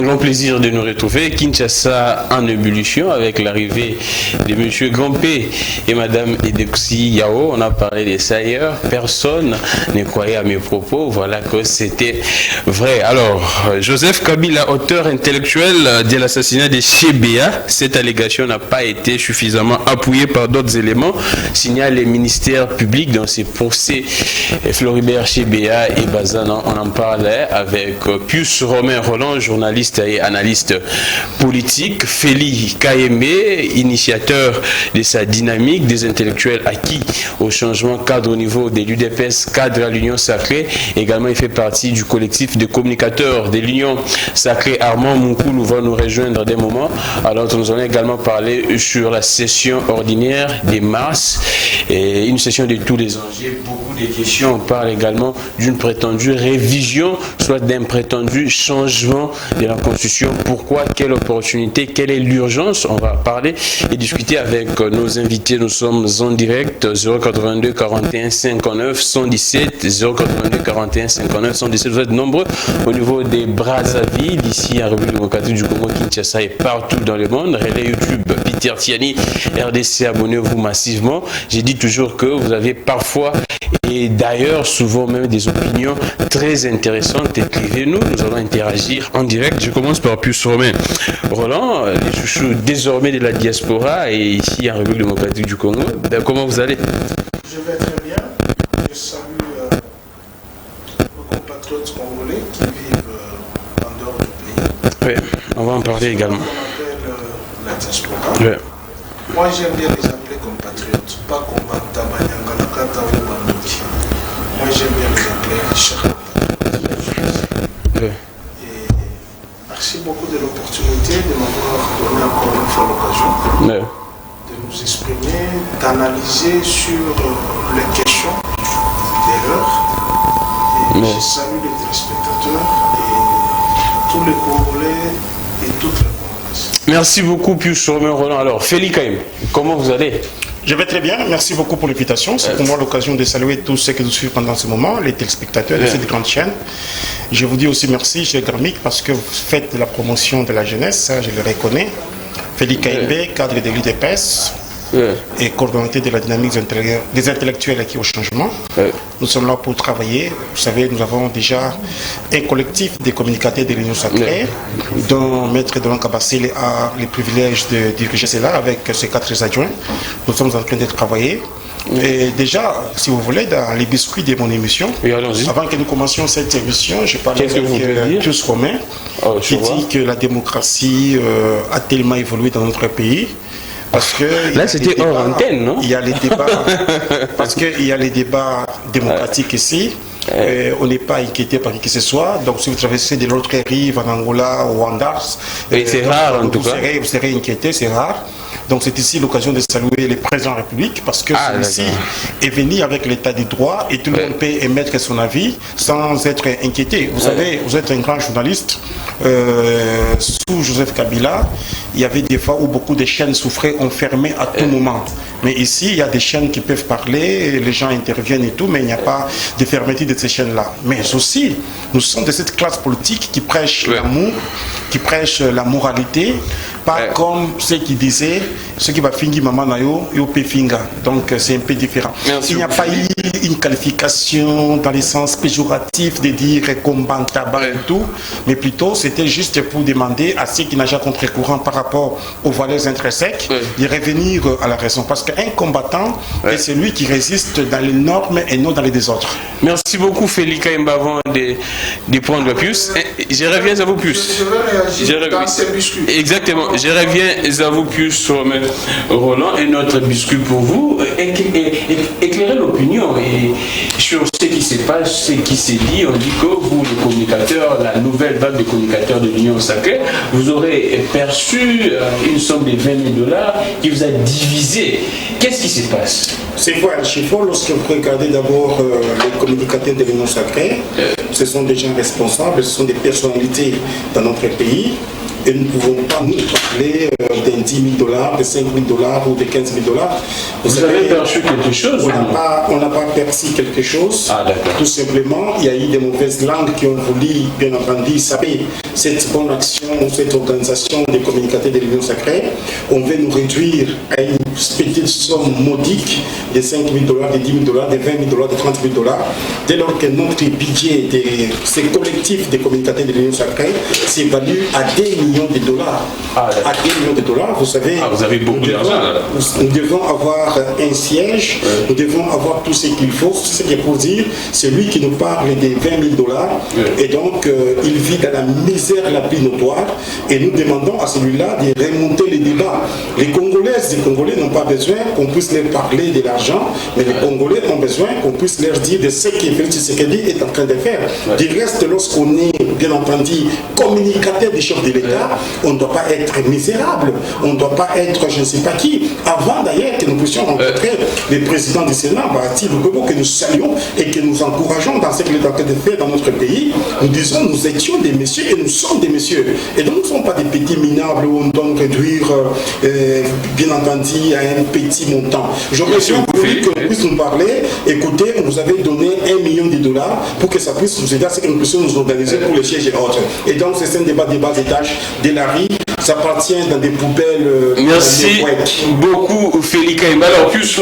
grand plaisir de nous retrouver. Kinshasa en ébullition avec l'arrivée de M. Grampé et Mme Edexi Yao. On a parlé de ça hier. Personne ne croyait à mes propos. Voilà que c'était vrai. Alors, Joseph Kabila, auteur intellectuel de l'assassinat de Chebea, cette allégation n'a pas été suffisamment appuyée par d'autres éléments, signale les ministères publics dans ces procès. Floribert Chebea et Bazan, on en parlait avec Pius Romain Roland, journaliste et analyste politique, Félix Kayembe, initiateur de sa dynamique, des intellectuels acquis au changement cadre au niveau de l'UDPS, cadre à l'Union Sacrée. Également, il fait partie du collectif de communicateurs de l'Union Sacrée. Armand Moukoulou va nous rejoindre des moments. Alors, nous allons également parler sur la session ordinaire des mars, et une session de tous les enjeux, beaucoup de questions. On parle également d'une prétendue révision, soit d'un prétendu changement de la Constitution. Pourquoi? Quelle opportunité? Quelle est l'urgence? On va parler et discuter avec nos invités. Nous sommes en direct 082 41 59 117 082 41 59 117. Vous êtes nombreux au niveau des Brazzaville, ici en République démocratique du Congo, Kinshasa et partout dans le monde. Relais YouTube, Peter Tiani, RDC, abonnez-vous massivement. J'ai dit toujours que vous avez parfois et d'ailleurs souvent même des opinions très intéressantes. Écrivez-nous, nous allons interagir en direct. Je commence par Pius Romain Roland, les chouchous désormais de la diaspora et ici en République démocratique du Congo. Comment vous allez? Je vais très bien. Je salue nos compatriotes congolais qui vivent en dehors du pays. Oui, on va en parler également. On appelle la diaspora. Oui. Moi j'aime bien les appeler compatriotes, pas comme Bantamanyanga, Nakata ou Bandoki. Moi j'aime bien les appeler chers compatriotes. Oui. Et merci beaucoup de l'opportunité de m'avoir donné encore une fois l'occasion Oui. de nous exprimer, d'analyser sur les questions de l'heure. Et Oui. je salue les téléspectateurs et tous les Congolais et toutes les Congolaises. Merci beaucoup Pius Romain Roland. Alors, Félix Kayembe, comment vous allez? Je vais très bien, merci beaucoup pour l'invitation. C'est pour moi l'occasion de saluer tous ceux qui nous suivent pendant ce moment, les téléspectateurs de cette grande chaîne. Je vous dis aussi merci, chez Garmic, parce que vous faites la promotion de la jeunesse, ça je le reconnais. Félix Kayembe, cadre de l'UDPS et coordonnateur de la dynamique des intellectuels acquis au changement. Nous sommes là pour travailler. Vous savez, nous avons déjà un collectif de communicateurs de l'Union Sacrée, dont Maître Delon Kabassé a le privilège de diriger cela avec ses 4 adjoints. Nous sommes en train de travailler. Et déjà, si vous voulez, dans les biscuits de mon émission, avant que nous commencions cette émission, je parlais avec Pius Romain, qui dit que la démocratie a tellement évolué dans notre pays. Parce que là, c'était hors antenne, non? Il y a les débats, parce qu'il y a les débats démocratiques ici. On n'est pas inquiété par qui que ce soit. Donc, si vous traversez de l'autre rive en Angola ou en Dars, c'est rare en tout cas. Vous serez inquiété, c'est rare. Donc, c'est ici l'occasion de saluer le président de la République parce que celui-ci est venu avec l'état du droit et tout le monde peut émettre son avis sans être inquiété. Vous savez, vous êtes un grand journaliste. Sous Joseph Kabila, il y avait des fois où beaucoup de chaînes souffraient, ont fermé à tout moment. Mais ici, il y a des chaînes qui peuvent parler, les gens interviennent et tout, mais il n'y a pas de fermeté de ces chaînes-là. Mais aussi, nous sommes de cette classe politique qui prêche l'amour, qui prêche la moralité, pas comme ceux qui disaient, ceux qui va finir maman nayo, yo pe finga. Donc c'est un peu différent. Il n'y a pas eu une qualification dans le sens péjoratif de dire combat tabac et tout, mais plutôt c'était juste pour demander à ceux qui nagent contre-courant par rapport aux valeurs intrinsèques de revenir à la raison. Parce qu'un combattant est celui qui résiste dans les normes et non dans les désordres. Merci beaucoup Félix Kayembe avant de prendre Pius. Je reviens à vous Pius. Je vais réagir dans ces biscuits. Exactement. Je reviens à vous Pius Roland et notre biscuit pour vous. Éclairer l'opinion et sur ce qui se passe, ce qui se dit. On dit que vous, les communicateurs, la nouvelle vague de communicateurs de l'Union Sacrée, vous aurez perçu une somme de $20 000 qui vous a divisé. Qu'est-ce qui se passe? C'est quoi un chiffre? Lorsque vous regardez d'abord les communicateurs de l'Union Sacrée, ce sont des gens responsables, ce sont des personnalités dans notre pays. et nous ne pouvons pas nous parler de 10 000 $, de 5 000 $ ou de 15 000 $. Vous avez perçu quelque chose? On n'a pas perçu quelque chose. Ah, tout simplement, il y a eu des mauvaises langues qui ont voulu, bien entendu, saper cette bonne action, cette organisation des communicateurs de l'Union sacrée. On veut nous réduire à une petite somme modique de 5 000 $, de 10 000 $, de 20 000 $, de 30 000 $. Dès lors que notre budget de ces collectifs des communicateurs de l'Union sacrée s'évalue à des millions de dollars. À des millions de dollars, vous savez. Vous avez beaucoup d'argent. Nous devons avoir un siège, nous devons avoir tout ce qu'il faut. Ce qui est pour dire, c'est lui qui nous parle des 20 000 $. Et donc, il vit dans la misère la plus notoire. Et nous demandons à celui-là de remonter les débats. Les Congolaises et les Congolais n'ont pas besoin qu'on puisse leur parler de l'argent, mais les Congolais ont besoin qu'on puisse leur dire de ce que Félix Tshisekedi est en train de faire. Du reste, lorsqu'on est, bien entendu, communicateur des chefs de l'État, on ne doit pas être misérable, on ne doit pas être je ne sais pas qui. Avant d'ailleurs que nous puissions rencontrer le président du Sénat, Bahati Lukwebo, que nous saluons et que nous encourageons dans ce qu'il est en train de faire dans notre pays, nous disons nous étions des messieurs et nous sommes des messieurs. Et donc nous ne sommes pas des petits minables où on doit réduire, bien entendu, à un petit montant. J'aurais voulu que nous puissions nous parler. Écoutez, on nous avait donné 1 million de $ pour que ça puisse nous aider à ce que nous puissions nous organiser pour les sièges et autres. Et donc c'est un débat des bas étages de la rue. Ça appartient dans des poubelles. Merci beaucoup, Félix Kaimba. Alors, plus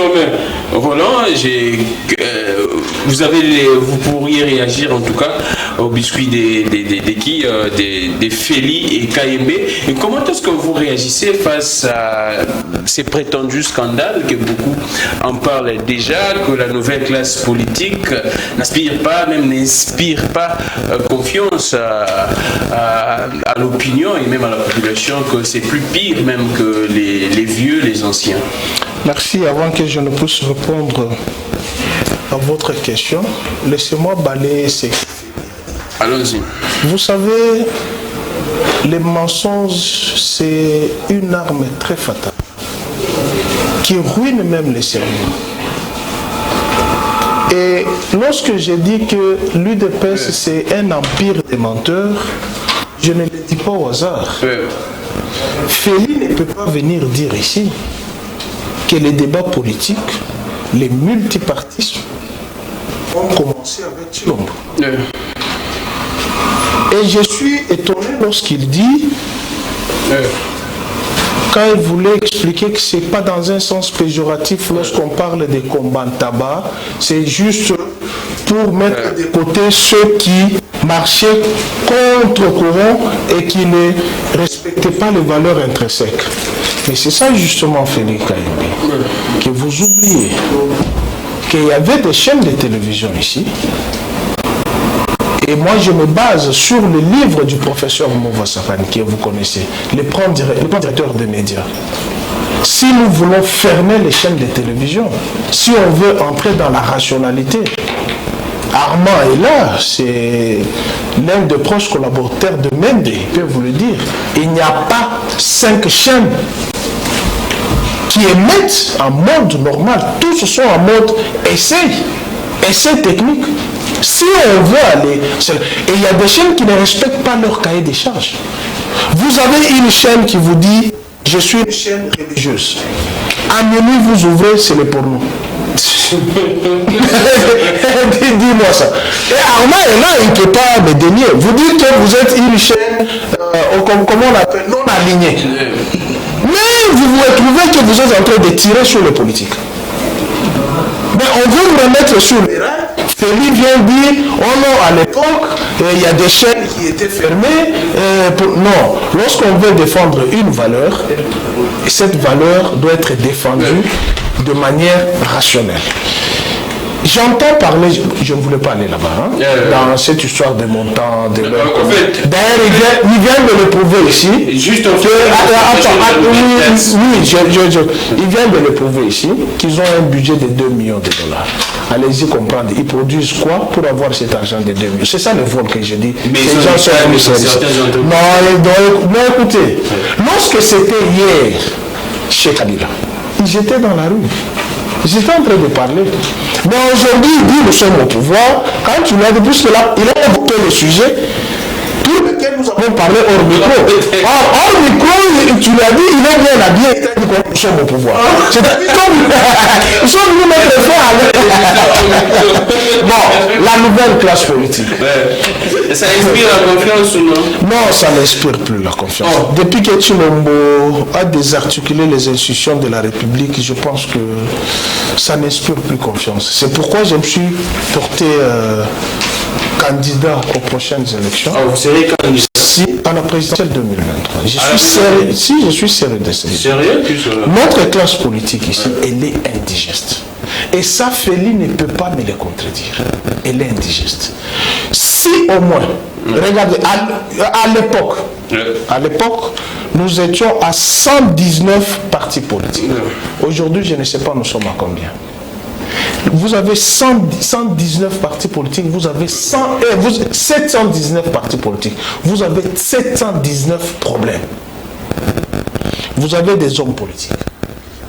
Roland, vous pourriez réagir en tout cas au biscuit des Félix et Kaimbe. Et comment est-ce que vous réagissez face à ces prétendus scandales que beaucoup en parlent déjà, que la nouvelle classe politique n'inspire pas confiance à l'opinion et même à la population, que c'est plus pire même que les vieux, les anciens? Merci. Avant que je ne puisse répondre à votre question, laissez-moi balayer ces... Allons-y. Vous savez, les mensonges, c'est une arme très fatale qui ruine même les cerveaux. Et lorsque j'ai dit que l'UDPS c'est un empire des menteurs, je ne le dis pas au hasard. Félix ne peut pas venir dire ici que les débats politiques, les multipartismes ont commencé avec Tshilombo. Et je suis étonné lorsqu'il dit, quand il voulait expliquer que ce n'est pas dans un sens péjoratif lorsqu'on parle des combats de tabac, c'est juste pour mettre de côté ceux qui marchaient contre courant et qui ne respectaient pas les valeurs intrinsèques. Mais c'est ça justement, Félix Kaimbe, que vous oubliez qu'il y avait des chaînes de télévision ici. Et moi, je me base sur le livre du professeur Mouva Safani, que vous connaissez, le grand directeur des médias. Si nous voulons fermer les chaînes de télévision, si on veut entrer dans la rationalité, Armand est là, c'est l'un des proches collaborateurs de Mende, il peut vous le dire. Il n'y a pas 5 chaînes qui émettent en mode normal. Tous sont en mode essai technique. Si on veut aller... Et il y a des chaînes qui ne respectent pas leur cahier des charges. Vous avez une chaîne qui vous dit « Je suis une chaîne religieuse ». À minuit, vous ouvrez, c'est le porno. Dis-moi ça. Et Armand est là, il ne peut pas me dénier. Vous dites que vous êtes une chaîne, comment on l'appelle, non alignée. Mais vous vous retrouvez que vous êtes en train de tirer sur les politiques. Mais on veut vous remettre sur les rails. Félix vient dire, oh non, à l'époque, il y a des chaînes qui étaient fermées. Non, lorsqu'on veut défendre une valeur, cette valeur doit être défendue de manière rationnelle. J'entends parler, je ne voulais pas aller là-bas, dans cette histoire de montant, de leur... D'ailleurs, il vient de le prouver ici. Juste il vient de le prouver ici, qu'ils ont un budget de 2 millions de dollars. Allez-y comprendre, ils produisent quoi pour avoir cet argent de 2 millions? C'est ça le vol que je dis. Mais ces gens sont non, écoutez, lorsque c'était hier, chez Kabila, ils étaient dans la rue. J'étais en train de parler. Mais aujourd'hui, il dit nous sommes au pouvoir. Quand tu l'as dit, puisque là, il a évoqué le sujet, pour lequel lesquels nous avons parlé hors micro. Hors micro, tu l'as dit, il est bien habillé. Il t'a dit qu'on sommes au pouvoir. C'est-à-dire comme ils sont venus mettre fin à bon, la nouvelle classe politique. Ça inspire la confiance ou non? Non, ça n'inspire plus la confiance. Depuis que Tshilombo a désarticulé les institutions de la République, je pense que ça n'inspire plus confiance. C'est pourquoi je me suis porté candidat aux prochaines élections. Vous serez candidat? Si, à la présidentielle 2023. Je suis sérieux de ça. Sérieux? Notre classe politique ici, elle est indigeste. Et ça, Feli ne peut pas me le contredire. Elle est indigeste. Si au moins, regardez, à l'époque, nous étions à 119 partis politiques. Aujourd'hui, je ne sais pas, nous sommes à combien. Vous avez 119 partis politiques, vous avez 719 partis politiques, vous avez 719 problèmes. Vous avez des hommes politiques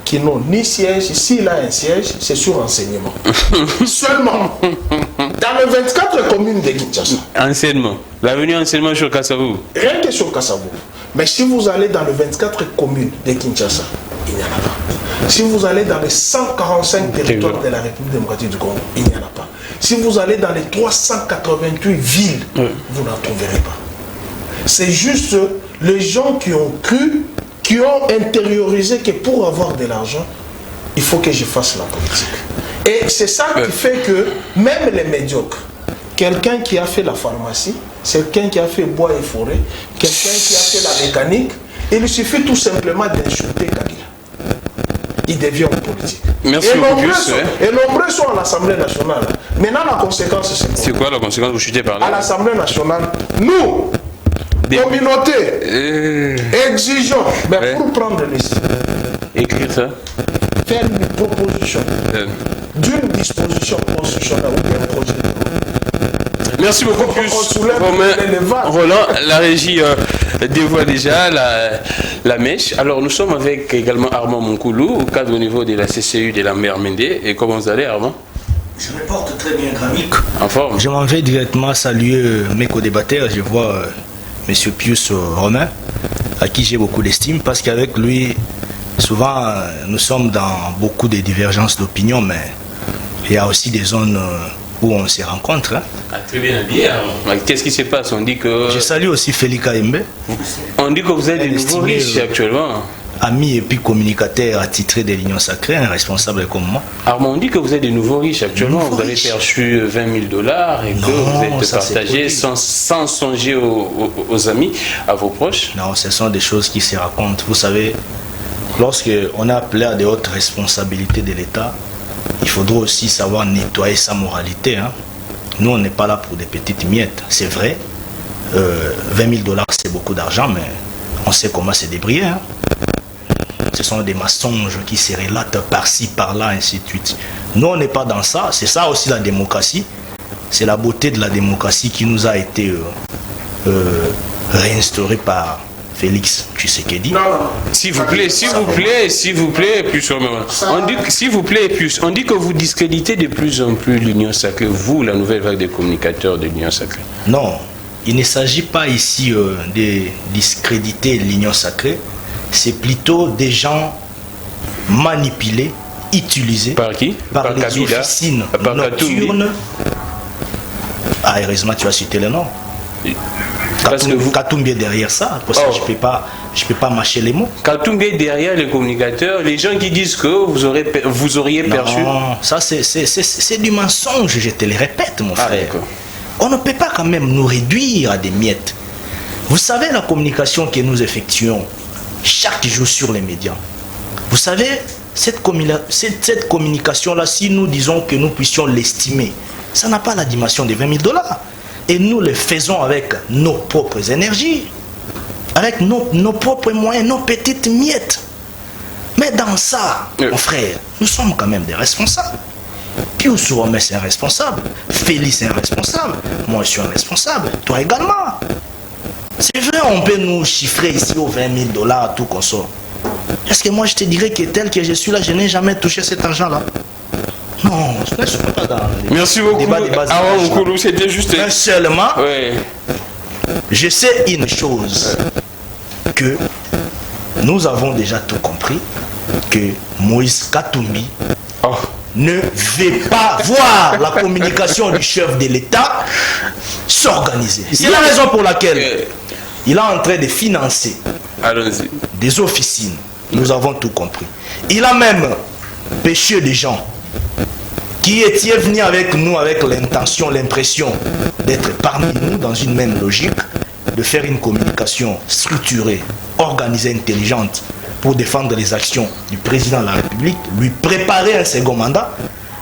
qui n'ont ni siège. S'il a un siège, c'est sur renseignement. Seulement. Dans les 24 communes de Kinshasa. Enseignement. L'avenue enseignement sur Kassavou. Rien que sur Kassavou. Mais si vous allez dans les 24 communes de Kinshasa, il n'y en a pas. Si vous allez dans les 145 territoires de la République démocratique du Congo, il n'y en a pas. Si vous allez dans les 388 villes, vous n'en trouverez pas. C'est juste les gens qui ont cru, qui ont intériorisé que pour avoir de l'argent, il faut que je fasse la politique. Et c'est ça qui fait que même les médiocres, quelqu'un qui a fait la pharmacie, quelqu'un qui a fait bois et forêt, quelqu'un qui a fait la mécanique, il suffit tout simplement d'insulter Kabila. Il devient en politique. Merci beaucoup. Et nombreux sont à l'Assemblée nationale. Maintenant, la conséquence, c'est quoi la conséquence? Vous chutez par là? À l'Assemblée nationale, nous, communauté, exigeons, mais pour prendre les signes, écrire ça, faire une proposition d'une disposition constitutionnelle ou d'un projet de loi. Merci beaucoup, Roland. La régie dévoile déjà la mèche. Alors, nous sommes avec également Armand Monkoulou, au cadre au niveau de la CCU de la Mère Mendé. Et comment vous allez, Armand? Je me porte très bien, Gramic. En forme. Je m'en vais directement saluer mes co-débatteurs. Je vois M. Pius Romain, à qui j'ai beaucoup d'estime, parce qu'avec lui, souvent, nous sommes dans beaucoup de divergences d'opinion, mais il y a aussi des zones où on se rencontre. Hein. Très bien habillé. Qu'est-ce qui se passe? On dit que... Je salue aussi Félix Kaembe. On dit que vous êtes des nouveaux riches actuellement. Ami et puis communicateur attitré de l'Union Sacrée, un responsable comme moi. Armand, on dit que vous êtes des nouveaux riches actuellement. Vous avez perçu $20 000 et que vous êtes partagé sans songer aux amis, à vos proches. Non, ce sont des choses qui se racontent. Vous savez, lorsqu'on est appelé à des hautes responsabilités de l'État, il faudra aussi savoir nettoyer sa moralité. Hein. Nous, on n'est pas là pour des petites miettes. C'est vrai, $20 000 c'est beaucoup d'argent, mais on sait comment se débrouiller. Hein. Ce sont des mensonges qui se relatent par-ci, par-là, ainsi de suite. Nous, on n'est pas dans ça. C'est ça aussi la démocratie. C'est la beauté de la démocratie qui nous a été réinstaurée par Félix Tshisekedi. S'il vous plaît, plus on dit, s'il vous plaît, plus on dit que vous discréditez de plus en plus l'Union Sacrée, vous, la nouvelle vague des communicateurs de l'Union Sacrée. Non, il ne s'agit pas ici de discréditer l'Union Sacrée. C'est plutôt des gens manipulés, utilisés par qui? Par les officines nocturnes. Ah, heureusement, tu as cité le nom. Katumbi est derrière ça. Pour ça, je peux pas mâcher les mots. Katumbi est derrière les communicateurs. Les gens qui disent que vous auriez perçu. Non, ça c'est du mensonge, je te le répète, mon frère. On ne peut pas quand même nous réduire à des miettes. Vous savez la communication que nous effectuons chaque jour sur les médias. Vous savez, cette communication-là, si nous disons que nous puissions l'estimer, ça n'a pas la dimension de $20 000. Et nous le faisons avec nos propres énergies, avec nos propres moyens, nos petites miettes. Mais dans ça, mon frère, nous sommes quand même des responsables. Pius Romain, c'est un responsable. Félix, c'est un responsable. Moi, je suis un responsable. Toi également. C'est vrai, on peut nous chiffrer ici aux $20 000, tout qu'on sort. Est-ce que moi, je te dirais que tel que je suis là, je n'ai jamais touché cet argent-là? Non, je ne suis pas dans les Merci beaucoup. C'était juste... Mais seulement, Je sais une chose, que nous avons déjà tout compris, que Moïse Katumbi ne veut pas voir la communication du chef de l'État s'organiser. C'est la raison pour laquelle il est en train de financer des officines. Nous avons tout compris. Il a même pêché des gens qui étaient venus avec nous avec l'intention, l'impression d'être parmi nous dans une même logique, de faire une communication structurée, organisée, intelligente pour défendre les actions du président de la République, lui préparer un second mandat.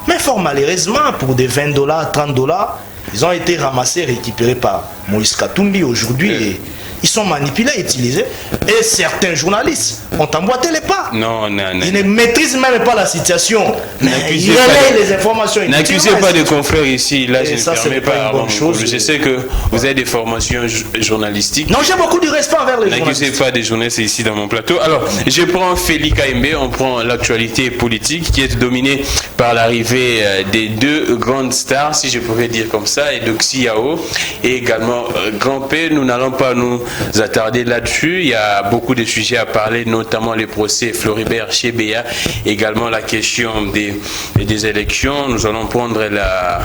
Mais fort malheureusement, pour des $20, $30, ils ont été ramassés, récupérés par Moïse Katumbi aujourd'hui. Et ils sont manipulés, utilisés. Et certains journalistes ont emboîté les pas. Non. Ils ne maîtrisent même pas la situation. Ils relayent les informations. N'accusez pas de confrères ici. Là, je ça, ne permets pas une bonne chose. Je sais que vous avez des formations journalistiques. Non, j'ai beaucoup de respect envers les journalistes. N'accusez pas des journalistes ici dans mon plateau. Alors, je prends Félix Kaimbe, on prend l'actualité politique qui est dominée par l'arrivée des deux grandes stars, si je pouvais dire comme ça, Eudoxie Yao et également Grand P. Nous n'allons pas nous attarder là-dessus. Il y a beaucoup de sujets à parler, notamment les procès Floribert Chebeya, également la question des élections. Nous allons prendre la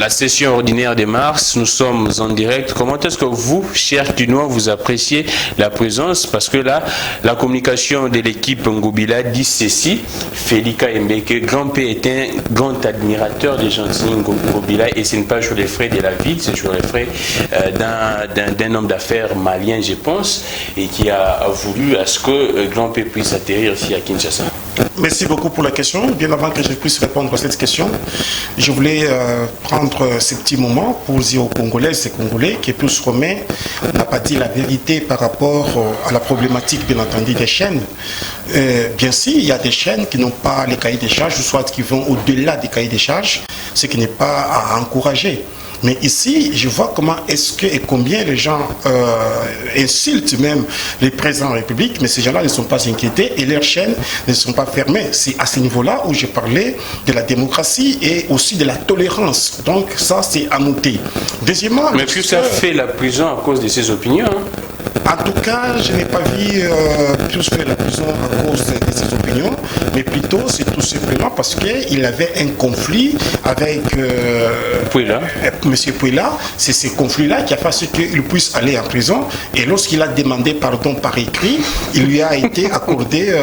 session ordinaire de mars. Nous sommes en direct. Comment est-ce que vous, chers Kinois, vous appréciez la présence? Parce que là, la communication de l'équipe Ngobila dit ceci. Félix Kaimbe, que Grand P est un grand admirateur de Gentini Ngobila et ce n'est pas sur les frais de la ville, c'est sur les frais d'un homme d'affaires malien, je pense, et qui a voulu à ce que Grand P puisse atterrir ici à Kinshasa. Merci beaucoup pour la question. Bien avant que je puisse répondre à cette question, je voulais prendre ce petit moment pour dire aux Congolais, ces Congolais, que plus Romain n'a pas dit la vérité par rapport à la problématique, bien entendu, des chaînes. Bien sûr, il y a des chaînes qui n'ont pas les cahiers des charges, soit qui vont au-delà des cahiers des charges, ce qui n'est pas à encourager. Mais ici, je vois comment est-ce que et combien les gens insultent même les présidents de la République, mais ces gens-là ne sont pas inquiétés et leurs chaînes ne sont pas fermées. C'est à ce niveau-là où je parlais de la démocratie et aussi de la tolérance. Donc ça, c'est à noter. Deuxièmement... Mais plus ça fait la prison à cause de ses opinions. En tout cas, je n'ai pas vu plus faire la prison à cause de ses opinions, mais plutôt c'est tout simplement parce qu'il avait un conflit avec M. Pouila. C'est ce conflit-là qui a fait qu'il puisse aller en prison. Et lorsqu'il a demandé pardon par écrit, il lui a été accordé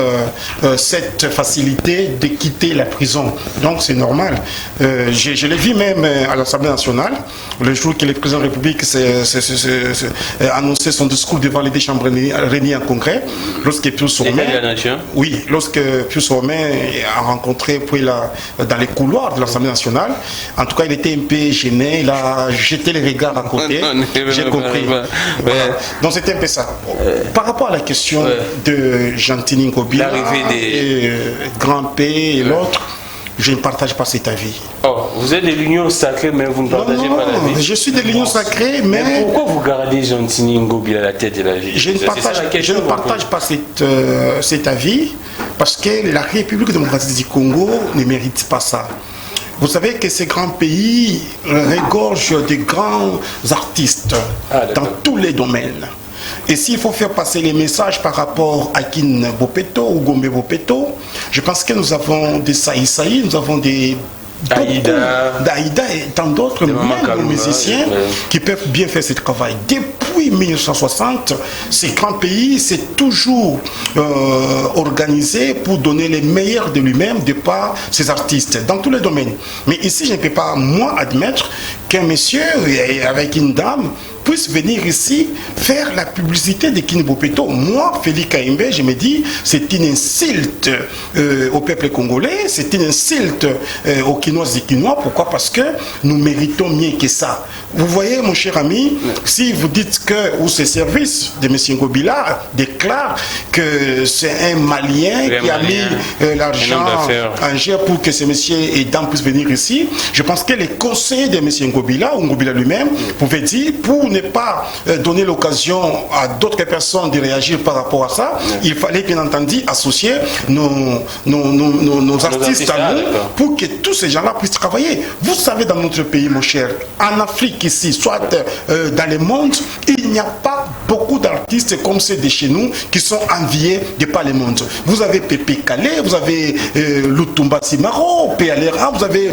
cette facilité de quitter la prison. Donc c'est normal. Je l'ai vu même à l'Assemblée nationale, le jour que le président de la République a annoncé son discours devant les deux chambres réunies en congrès, lorsque Pius Romain, oui, lorsque Pius Romain a rencontré Pouila dans les couloirs de l'Assemblée nationale, en tout cas il était un peu gêné, il a jeté les regards à côté, j'ai compris. Voilà. Donc c'était un peu ça. Par rapport à la question de Gentini Ngobila, et Grand P et l'autre, je ne partage pas cet avis. Oh, vous êtes de l'Union sacrée, mais vous ne partagez pas l'avis. Je suis de l'Union sacrée, mais pourquoi vous gardez Gentini Ngobila à la tête de la ville? Je ne partage pas cet avis, parce que la République démocratique du Congo ne mérite pas ça. Vous savez que ces grands pays regorgent de grands artistes dans tous les domaines. Et s'il faut faire passer les messages par rapport à Kin Bopeto ou Gombe Bopeto, je pense que nous avons des Saï, nous avons des Daïda et tant d'autres musiciens qui peuvent bien faire ce travail. Depuis 1960, ces grands pays s'est toujours organisé pour donner les meilleurs de lui-même de par ses artistes dans tous les domaines. Mais ici, je ne peux pas, moi, admettre qu'un monsieur avec une dame puisse venir ici faire la publicité de Kin Bopeto. Moi, Félix Kaimbe, je me dis, c'est une insulte au peuple congolais, c'est une insulte aux Kinois et Kinois. Pourquoi? Parce que nous méritons mieux que ça. Vous voyez, mon cher ami, si vous dites que, ou ces services de M. Ngobila déclarent que c'est un Malien qui a mis l'argent en jeu pour que ce monsieur et dame puissent venir ici, je pense que les conseillers de M. Ngobila, ou Ngobila lui-même, pouvaient dire, pour ne pas donner l'occasion à d'autres personnes de réagir par rapport à ça, il fallait bien entendu associer nos artistes à nous pour que tous ces gens-là puissent travailler. Vous savez, dans notre pays, mon cher, en Afrique ici, soit dans le monde, il n'y a pas beaucoup d'artistes comme ceux de chez nous qui sont enviés de par le monde. Vous avez Pépé Calais, vous avez Lutumba Simaro, Péalera, vous avez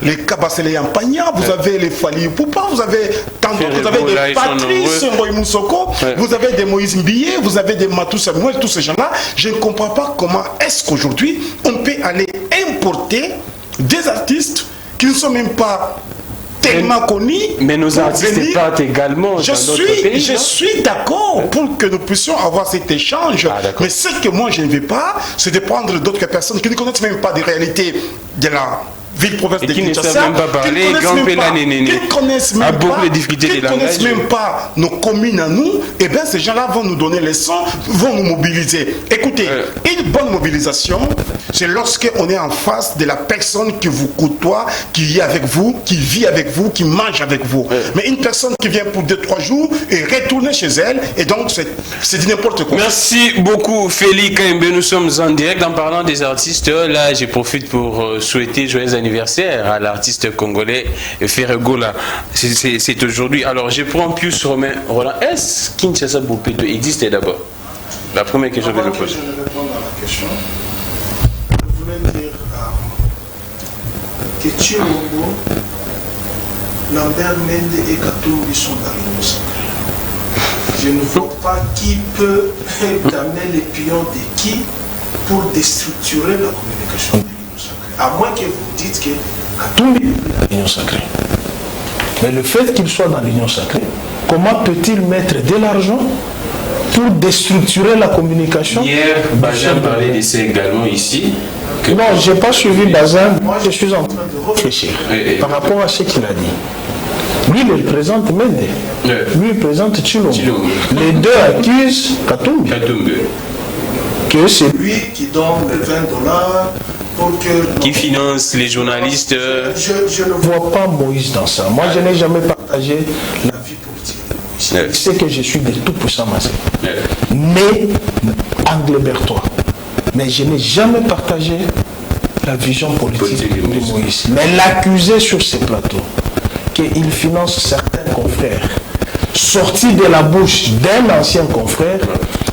les Kabasele Yampagna, vous avez les Fali Poupa, vous avez tant d'autres, vous avez des Patrice Moussoko, vous avez des Moïse Mbiye, vous avez des Matou Samuel, tous ces gens-là. Je ne comprends pas comment est-ce qu'aujourd'hui on peut aller importer des artistes qui ne sont même pas tellement connus. Mais nos artistes partent également dans d'autres pays. Je suis d'accord pour que nous puissions avoir cet échange. Mais ce que moi je ne veux pas, c'est de prendre d'autres personnes qui ne connaissent même pas des réalités de la ville-province de Kinshasa, qui ne savent même pas parler, qui ne connaissent même pas nos communes à nous, et bien ces gens-là vont nous donner les sons, vont nous mobiliser. Écoutez, une bonne mobilisation, c'est lorsqu'on est en face de la personne qui vous côtoie, qui est avec vous, qui vit avec vous, qui mange avec vous. Mais une personne qui vient pour 2-3 jours et retourner chez elle, et donc c'est n'importe quoi. Merci beaucoup Félix Kaimbe, nous sommes en direct. En parlant des artistes, là je profite pour souhaiter joyeux anniversaire à l'artiste congolais Ferregola. C'est aujourd'hui. Alors je prends Pius Romain Roland. Est-ce Kinshasa Bopeto existe d'abord? La première question que je pose. Je vais répondre à la question. Je voulais dire que Tshilombo, Lambert Mende et Katumbi sont dans l'Union sacrée. Je ne vois pas qui peut amener les pions de qui pour déstructurer la communication de l'Union sacrée. À moins que vous dites que Katumbi est dans l'Union sacrée. Mais le fait qu'il soit dans l'Union sacrée, comment peut-il mettre de l'argent pour déstructurer la communication? Hier, Bazin parlait de ça également ici. Non, je n'ai pas suivi Bazin. Moi, je suis en train de réfléchir par rapport à ce qu'il a dit. Lui, il présente Mende. Lui, il présente Tshilombo. Les deux accusent Katumbi. Que c'est lui qui donne les $20 pour que... Qui finance les journalistes. Je ne vois pas Moïse dans ça. Moi, je n'ai jamais partagé la vie politique de Moïse. Je sais que je suis de tout puissant massé. Mais, Anglebert-toi. Mais je n'ai jamais partagé la vision politique de Moïse. Mais l'accuser sur ces plateaux, qu'il finance certains confrères, sortis de la bouche d'un ancien confrère,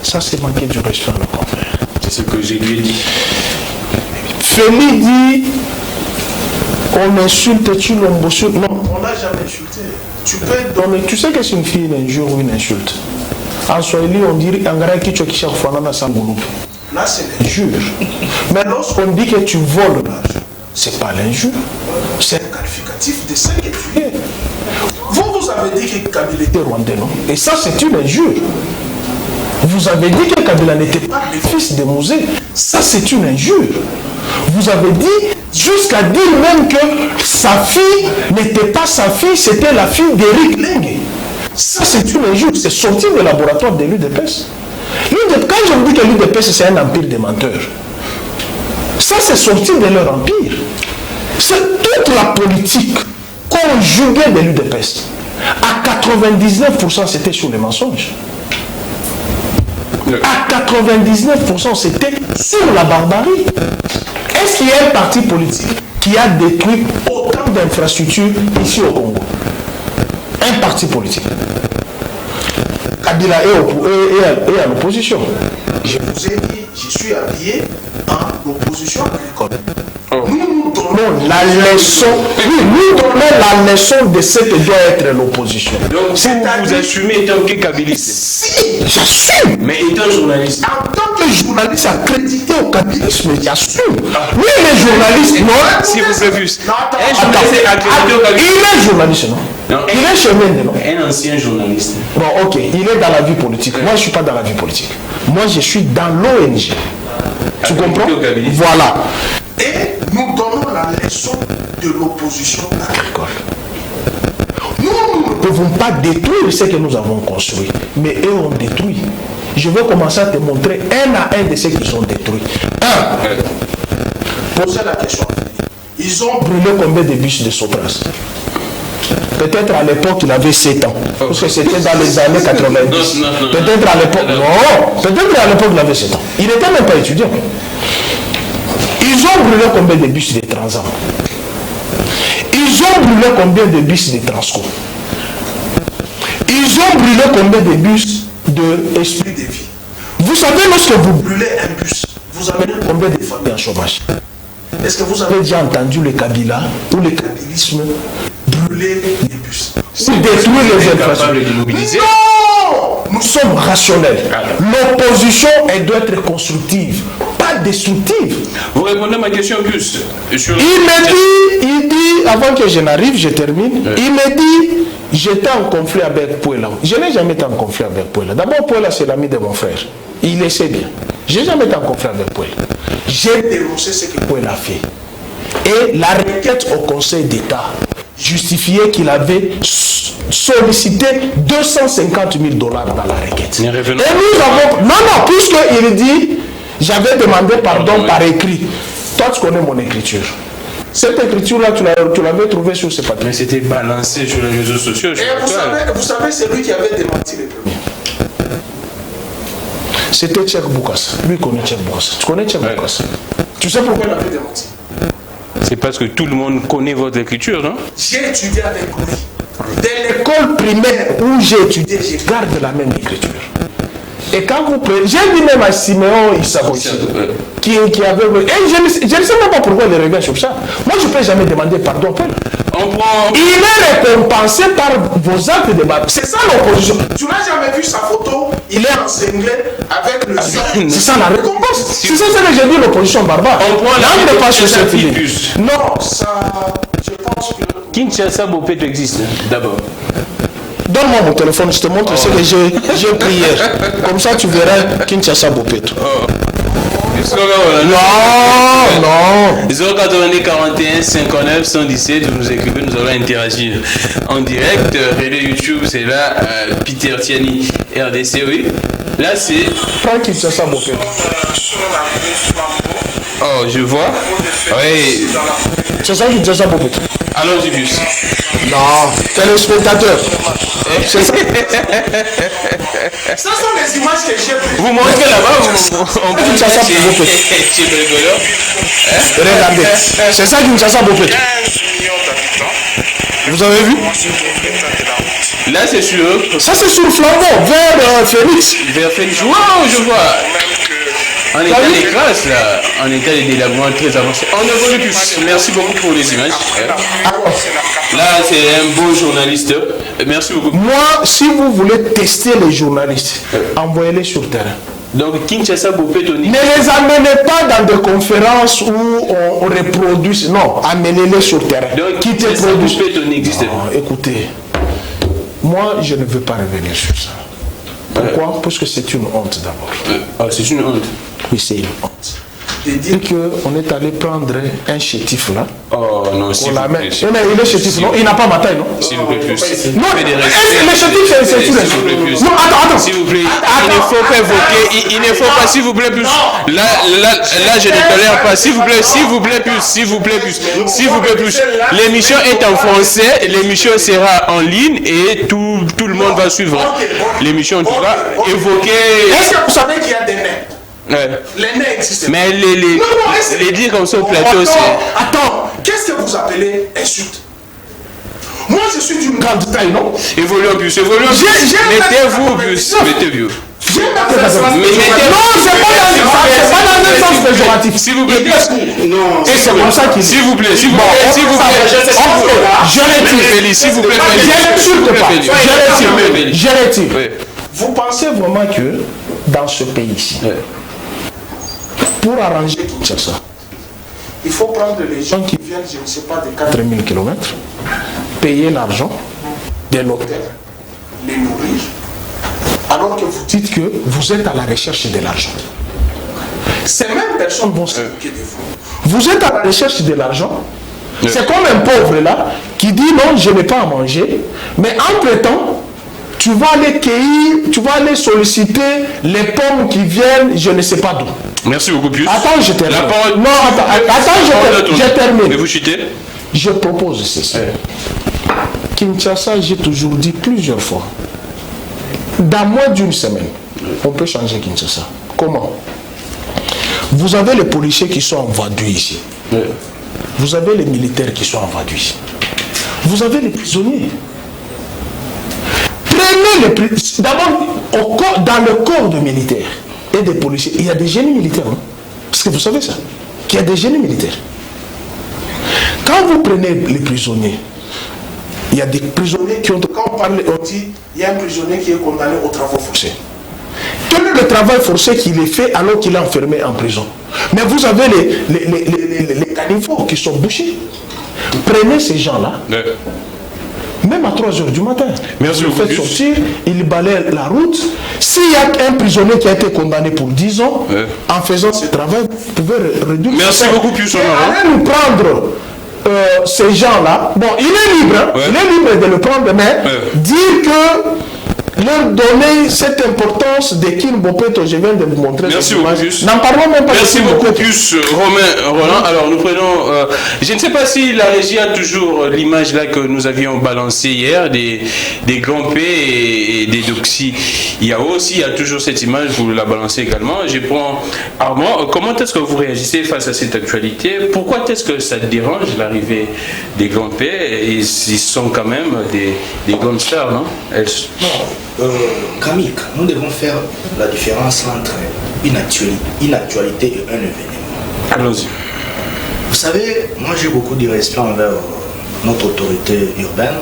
ça c'est manquer du respect à nos confrères. C'est ce que je lui ai dit. Félix dit on insulte Tshilombo. Non, on n'a jamais insulté. Tu peux donner. Tu sais que c'est une fille une injure ou une insulte. En Swahili, on dit Angara Kicho Kisha Fanana Sangulu. Là, c'est l'injure. Mais lorsqu'on dit que tu voles, c'est pas l'injure. C'est le qualificatif de ce que tu es. Vous avez dit que Kabila était rwandais, non? Et ça, c'est une injure. Vous avez dit que Kabila n'était pas le fils de Mosé. Ça, c'est une injure. Vous avez dit, jusqu'à dire même que sa fille n'était pas sa fille, c'était la fille d'Éric Lengue. Ça, c'est une injure. C'est sorti du laboratoire de l'UDPS. Quand je me dis que l'UDPS, c'est un empire de menteurs, ça, c'est sorti de leur empire. C'est toute la politique conjuguée de l'UDPS. À 99%, c'était sur les mensonges. À 99%, c'était sur la barbarie. Est-ce qu'il y a un parti politique qui a détruit autant d'infrastructures ici au Congo? Un parti politique. Kabila est à l'opposition. Je vous ai dit, je suis habillé en opposition agricole. Nous donnons la leçon, nous donnons la leçon de ce que doit être l'opposition. Donc vous assumez étant que kabiliste? Si, j'assume. Mais étant journaliste? En tant que journaliste accrédité au kabilisme, j'assume. Oui, les journalistes, non. Si vous plaît plus. Un journaliste accrédité au kabilisme. Il est journaliste, non? Il est chez Mende, non? Un ancien journaliste. Bon, ok, il est dans la vie politique. Moi, je ne suis pas dans la vie politique. Moi, je suis dans l'ONG. Tu comprends? Voilà. Et nous donnons la leçon de l'opposition agricole. Nous ne pouvons pas détruire ce que nous avons construit, mais eux ont détruit. Je vais commencer à te montrer un à un de ceux qui sont détruits. Posez la question. Ils ont brûlé combien de bus de Sopras? Peut-être à l'époque, il avait 7 ans. Parce que c'était dans les années 90. Peut-être à l'époque. Non, peut-être à l'époque, il avait 7 ans. Il n'était même pas étudiant. Ils ont brûlé combien de bus de Transam? Ils ont brûlé combien de bus de Transco? Ils ont brûlé combien de bus de Esprit de Vie? Vous savez, lorsque vous brûlez un bus, vous amenez combien de familles en chômage? Est-ce que vous avez déjà entendu le Kabila ou le kabylisme brûler les bus? Ou détruire les infrastructures? Non! Nous sommes rationnels. L'opposition, elle doit être constructive, pas destructive. Vous répondez à ma question, Gus. Il dit, avant que je n'arrive, je termine, il me dit, j'étais en conflit avec Pouela. Je n'ai jamais été en conflit avec Pouela. D'abord, Pouela, c'est l'ami de mon frère. Il le sait bien. Je n'ai jamais été en conflit avec Pouela. J'ai dénoncé ce que Pouela a fait. Et la requête au Conseil d'État justifiait qu'il avait sollicité 250 000 $ dans la requête. Et nous avons... Non, puisqu'il dit, j'avais demandé pardon par écrit. Toi, tu connais mon écriture. Cette écriture-là, tu l'avais trouvée sur ce papier. Mais c'était balancé sur les réseaux sociaux. Et vous savez, c'est lui qui avait démenti les premiers. C'était Tchèque Boukassa. Lui connaît Tchèque Boukassa. Tu connais Tchèque Boukassa? Tu sais pourquoi il avait démenti? C'est parce que tout le monde connaît votre écriture, non? J'ai étudié avec lui. Dès l'école primaire où j'ai étudié, je garde la même écriture. Et quand vous prenez... J'ai dit même à Siméon Issavoïsi, qui avait... Et je ne sais même pas pourquoi il revient sur ça. Moi, je ne peux jamais demander pardon. Il est récompensé par vos actes de base. C'est ça l'opposition. Tu n'as jamais vu sa photo? Il est ensanglé avec le sang. C'est ça la récompense. C'est ça que j'ai dit, l'opposition barbare. On prend la n'est pas sur cette ligne. Non, ça... Je pense que... Kinshasa Bopeto existe, d'abord. Donne-moi mon téléphone, je te montre ce que j'ai pris hier. Comme ça, tu verras Kinshasa Bopeto. Non. 082 41 59 117, vous nous écrivez, nous allons interagir en direct. Relais YouTube, c'est là, Peter Tiani, RDC, oui. Là, c'est... Prends Kinshasa Bopeto. Oh, je vois. Oui. C'est ça Kinshasa Bopeto. Allons-y, Gus. Non, téléspectateur. C'est ça. Ça sont les images que j'ai prises. Vous montrez là-bas, on peut Kinshasa Bopeto. C'est rigolo. Regardez, c'est ça Kinshasa Bopeto. 15 millions d'habitants. Vous avez vu? Là, c'est sur... Ça, c'est sur le flambeau, vers Phoenix. Vers Phoenix. Wow, je vois. En état de grâce, là, en état de délabrement très avancé. On évolue plus. Merci beaucoup pour les images. Là, c'est un beau journaliste. Merci beaucoup. Moi, si vous voulez tester les journalistes, envoyez-les sur le terrain. Donc, Kinshasa Bopeto... Ne les amenez pas dans des conférences où on reproduit. Non, amenez-les sur le terrain. Donc, Kinshasa Bopeto n'existe pas. Écoutez, moi, je ne veux pas revenir sur ça. Pourquoi? Parce que c'est une honte d'abord. C'est une honte. Oui, c'est une honte. De dire qu'on est allé prendre un chétif là. Oh non, s'il vous plaît. Il est chétif, non? Il n'a pas ma taille, non? S'il vous plaît, plus. Non, le chétif, c'est sur les... Non, attends. S'il vous plaît, il ne faut pas évoquer, il ne faut pas, s'il vous plaît, plus. Là, je ne tolère pas. S'il vous plaît, plus. L'émission est en français, l'émission sera en ligne et tout le monde va suivre. L'émission, en tout cas, évoquer... Est-ce que vous savez qu'il y a des nains? Les nains existent. Mais les dire comme ça au plateau, c'est... Attends, qu'est-ce que vous appelez insulte? Moi, je suis d'une grande taille, non? Évoluons plus. Mettez-vous plus. Mettez-vous. Non, c'est pas dans le sens péjoratif. S'il vous plaît. Non. Et c'est comme ça qu'il... S'il vous plaît. Je retire. Vous pensez vraiment que dans ce pays-ci, pour arranger Kinshasa, il faut prendre les gens qui viennent, je ne sais pas, de 4000 km, payer l'argent des locataires, les nourrir, alors que vous dites que vous êtes à la recherche de l'argent. Ces mêmes personnes vont s'occuper de vous. Vous êtes à la recherche de l'argent. C'est comme un pauvre là qui dit non, je n'ai pas à manger, mais entre-temps, tu vas aller cueillir, tu vas aller solliciter les pommes qui viennent, je ne sais pas d'où. Merci beaucoup, plus. Attends, je termine. Non, attends, je termine. Et vous chutez? Je propose ceci. Kinshasa, j'ai toujours dit plusieurs fois, dans moins d'une semaine, on peut changer Kinshasa. Comment? Vous avez les policiers qui sont en vadrouille ici. Vous avez les militaires qui sont en vadrouille ici. Vous avez les prisonniers. Prenez les prisonniers. D'abord, dans le corps de militaires et des policiers, il y a des génies militaires. Hein? Parce que vous savez ça, qu'il y a des génies militaires. Quand vous prenez les prisonniers, il y a des prisonniers qui ont... Quand on parle, on dit, il y a un prisonnier qui est condamné au travail forcé. Quel est le travail forcé qu'il est fait alors qu'il est enfermé en prison? Mais vous avez les caniveaux qui sont bouchés. Prenez ces gens-là, même à 3 h du matin. Vous le faites sortir, il balaye la route. S'il y a un prisonnier qui a été condamné pour 10 ans, en faisant ce travail, vous pouvez réduire... Merci beaucoup, plus allez nous prendre ces gens-là. Bon, il est libre, hein, il est libre de le prendre, mais dire que leur donner cette importance de Kin Bopeto, je viens de vous montrer. Merci beaucoup plus. N'en parlons même pas. Merci beaucoup plus, Roland. Alors nous prenons, je ne sais pas si la régie a toujours l'image là que nous avions balancée hier, des grands P et des Doxy Yao. S'il y a toujours cette image, vous la balancez également. Je prends Armand. Comment est-ce que vous réagissez face à cette actualité? Pourquoi est-ce que ça dérange l'arrivée des grands P? Ils sont quand même des grandes stars, non? Camille, nous devons faire la différence entre une actualité et un événement. Allons-y. Vous savez, moi j'ai beaucoup de respect envers notre autorité urbaine,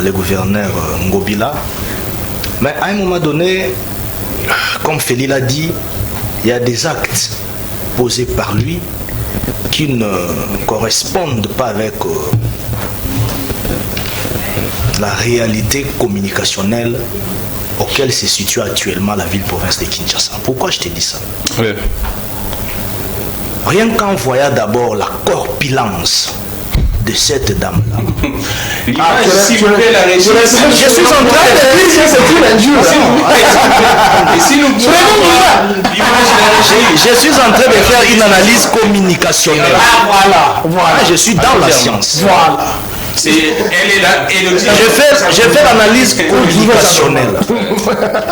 le gouverneur Ngobila. Mais à un moment donné, comme Félix l'a dit, il y a des actes posés par lui qui ne correspondent pas avec la réalité communicationnelle auquel se situe actuellement la ville-province de Kinshasa. Pourquoi je te dis ça? Oui. Rien qu'en voyant d'abord la corpulence de cette dame-là. S'il vous plaît, la régie. Je suis en train de dire que c'est une injure. Et si nous prenons l'image de la régie, je suis en train de faire une analyse communicationnelle. Voilà. Je suis dans la science. Voilà. Elle est là et le je fais l'analyse communicationnelle.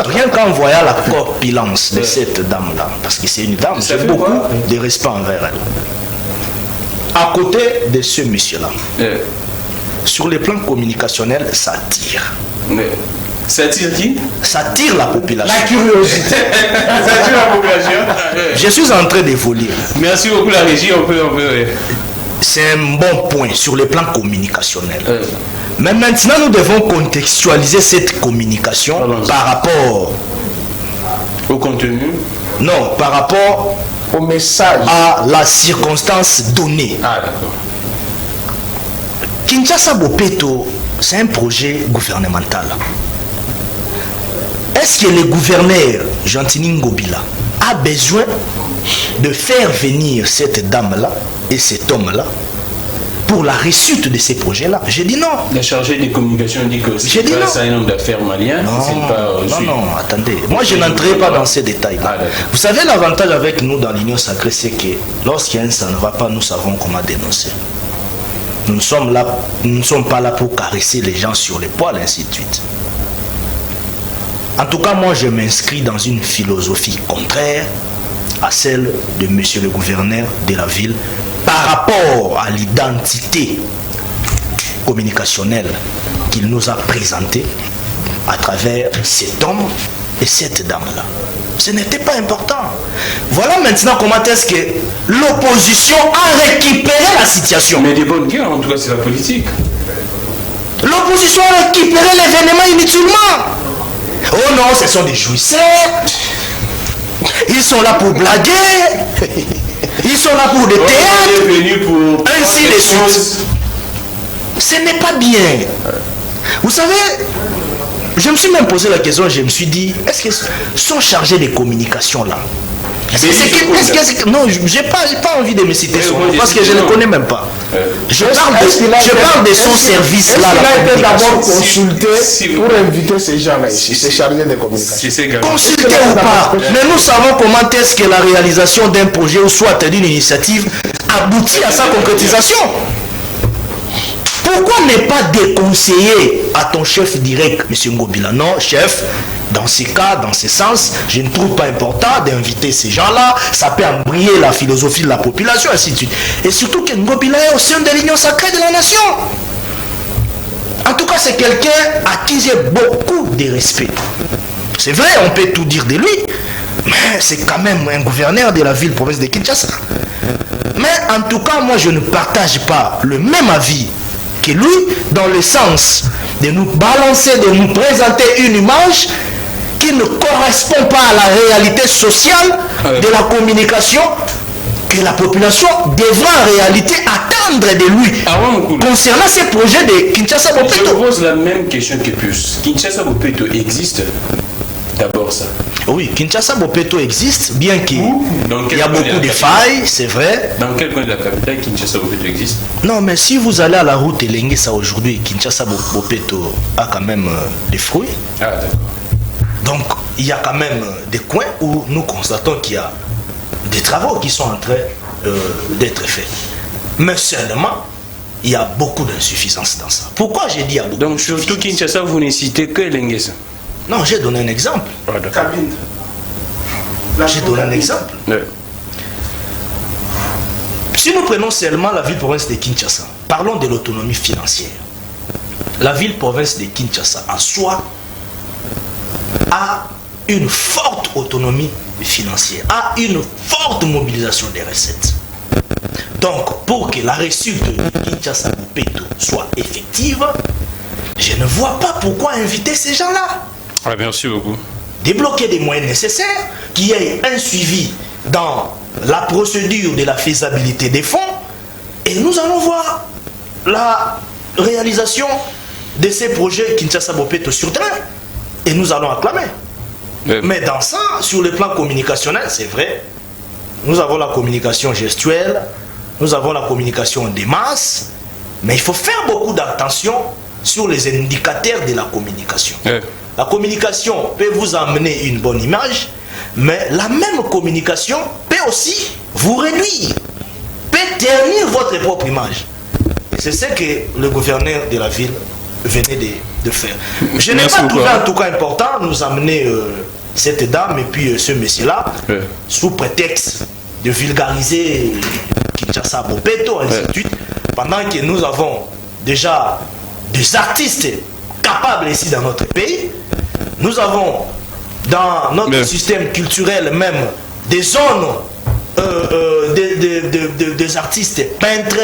Rien qu'en voyant la corpulence de cette dame-là, parce que c'est une dame, j'ai beaucoup de respect envers elle. À côté de ce monsieur-là, sur le plan communicationnel, ça tire. Ça tire qui? Ça tire la population. La curiosité. Ça tire la population. Je suis en train d'évoluer. Merci beaucoup la régie, on peut. C'est un bon point sur le plan communicationnel. Mais maintenant, nous devons contextualiser cette communication par rapport au contenu. Non, par rapport au message, à la circonstance donnée. Ah, d'accord. Kinshasa Bopeto, c'est un projet gouvernemental. Est-ce que le gouverneur Gentini Ngobila a besoin de faire venir cette dame-là et cet homme-là pour la réussite de ces projets-là? J'ai dit non. La chargée des communications dit que c'est un homme d'affaires malien. Non, attendez. Moi, je n'entrerai pas dans ces détails-là. Vous savez, l'avantage avec nous dans l'Union sacrée, c'est que lorsqu'il y a ça ne va pas, nous savons comment dénoncer. Nous ne sommes pas là pour caresser les gens sur les poils, ainsi de suite. En tout cas, moi, je m'inscris dans une philosophie contraire à celle de monsieur le gouverneur de la ville par rapport à l'identité communicationnelle qu'il nous a présentée à travers cet homme et cette dame-là. Ce n'était pas important. Voilà maintenant comment est-ce que l'opposition a récupéré la situation. Mais des bonnes guerres, en tout cas, c'est la politique. L'opposition a récupéré l'événement inutilement. Oh non, ce sont des jouisseurs. Ils sont là pour blaguer. Ils sont là pour des théâtres. Ainsi de suite. Ce n'est pas bien. Vous savez, je me suis même posé la question, je me suis dit, est-ce qu'ils sont chargés de communication là? Non, j'ai pas envie de me citer son nom parce que je ne le connais même pas. Je parle de son service là. Il a été d'abord consulté pour inviter ces gens-là ici, ces chargés de communication. Consulté ou pas, mais nous savons comment est-ce que la réalisation d'un projet ou soit d'une initiative aboutit à sa concrétisation. Pourquoi ne pas déconseiller à ton chef direct, M. Ngobila? Non, chef, dans ces cas, dans ce sens, je ne trouve pas important d'inviter ces gens-là. Ça peut embrayer la philosophie de la population, ainsi de suite. Et surtout que Ngobila est au sein de l'Union sacrée de la nation. En tout cas, c'est quelqu'un à qui j'ai beaucoup de respect. C'est vrai, on peut tout dire de lui, mais c'est quand même un gouverneur de la ville-province de Kinshasa. Mais en tout cas, moi, je ne partage pas le même avis que lui, dans le sens de nous balancer, de nous présenter une image qui ne correspond pas à la réalité sociale de la communication que la population devra en réalité attendre de lui concernant ces projets de Kinshasa Bopeto. Je pose la même question que plus. Kinshasa Bopeto existe? D'abord ça. Oui, Kinshasa Bopeto existe, bien qu'il y a beaucoup de failles, c'est vrai. Dans quel coin de la capitale Kinshasa Bopeto existe? Non, mais si vous allez à la route Elengisa aujourd'hui, Kinshasa Bopeto a quand même des fruits. Ah, d'accord. Donc, il y a quand même des coins où nous constatons qu'il y a des travaux qui sont en train d'être faits. Mais seulement, il y a beaucoup d'insuffisances dans ça. Pourquoi j'ai dit il y a beaucoup Donc, surtout Kinshasa, vous ne citez que Elengisa? Non, j'ai donné un exemple. J'ai donné un exemple. Oui. Si nous prenons seulement la ville-province de Kinshasa, parlons de l'autonomie financière. La ville-province de Kinshasa, en soi, a une forte autonomie financière, a une forte mobilisation des recettes. Donc, pour que la réussite de Kinshasa Bopeto soit effective, je ne vois pas pourquoi inviter ces gens-là. Ah, merci beaucoup. Débloquer des moyens nécessaires, qu'il y ait un suivi dans la procédure de la faisabilité des fonds, et nous allons voir la réalisation de ces projets Kinshasa Bopeto sur terrain, et nous allons acclamer. Mais dans ça, sur le plan communicationnel, c'est vrai, nous avons la communication gestuelle, nous avons la communication des masses, mais il faut faire beaucoup d'attention sur les indicateurs de la communication. La communication peut vous amener une bonne image, mais la même communication peut aussi vous réduire, peut ternir votre propre image. Et c'est ce que le gouverneur de la ville venait de faire. Je n'ai pas trouvé en tout cas important nous amener cette dame et puis ce monsieur-là, sous prétexte de vulgariser Kinshasa Bopeto, ainsi de suite, pendant que nous avons déjà des artistes capables ici dans notre pays. Nous avons dans notre système culturel même des zones, des artistes peintres,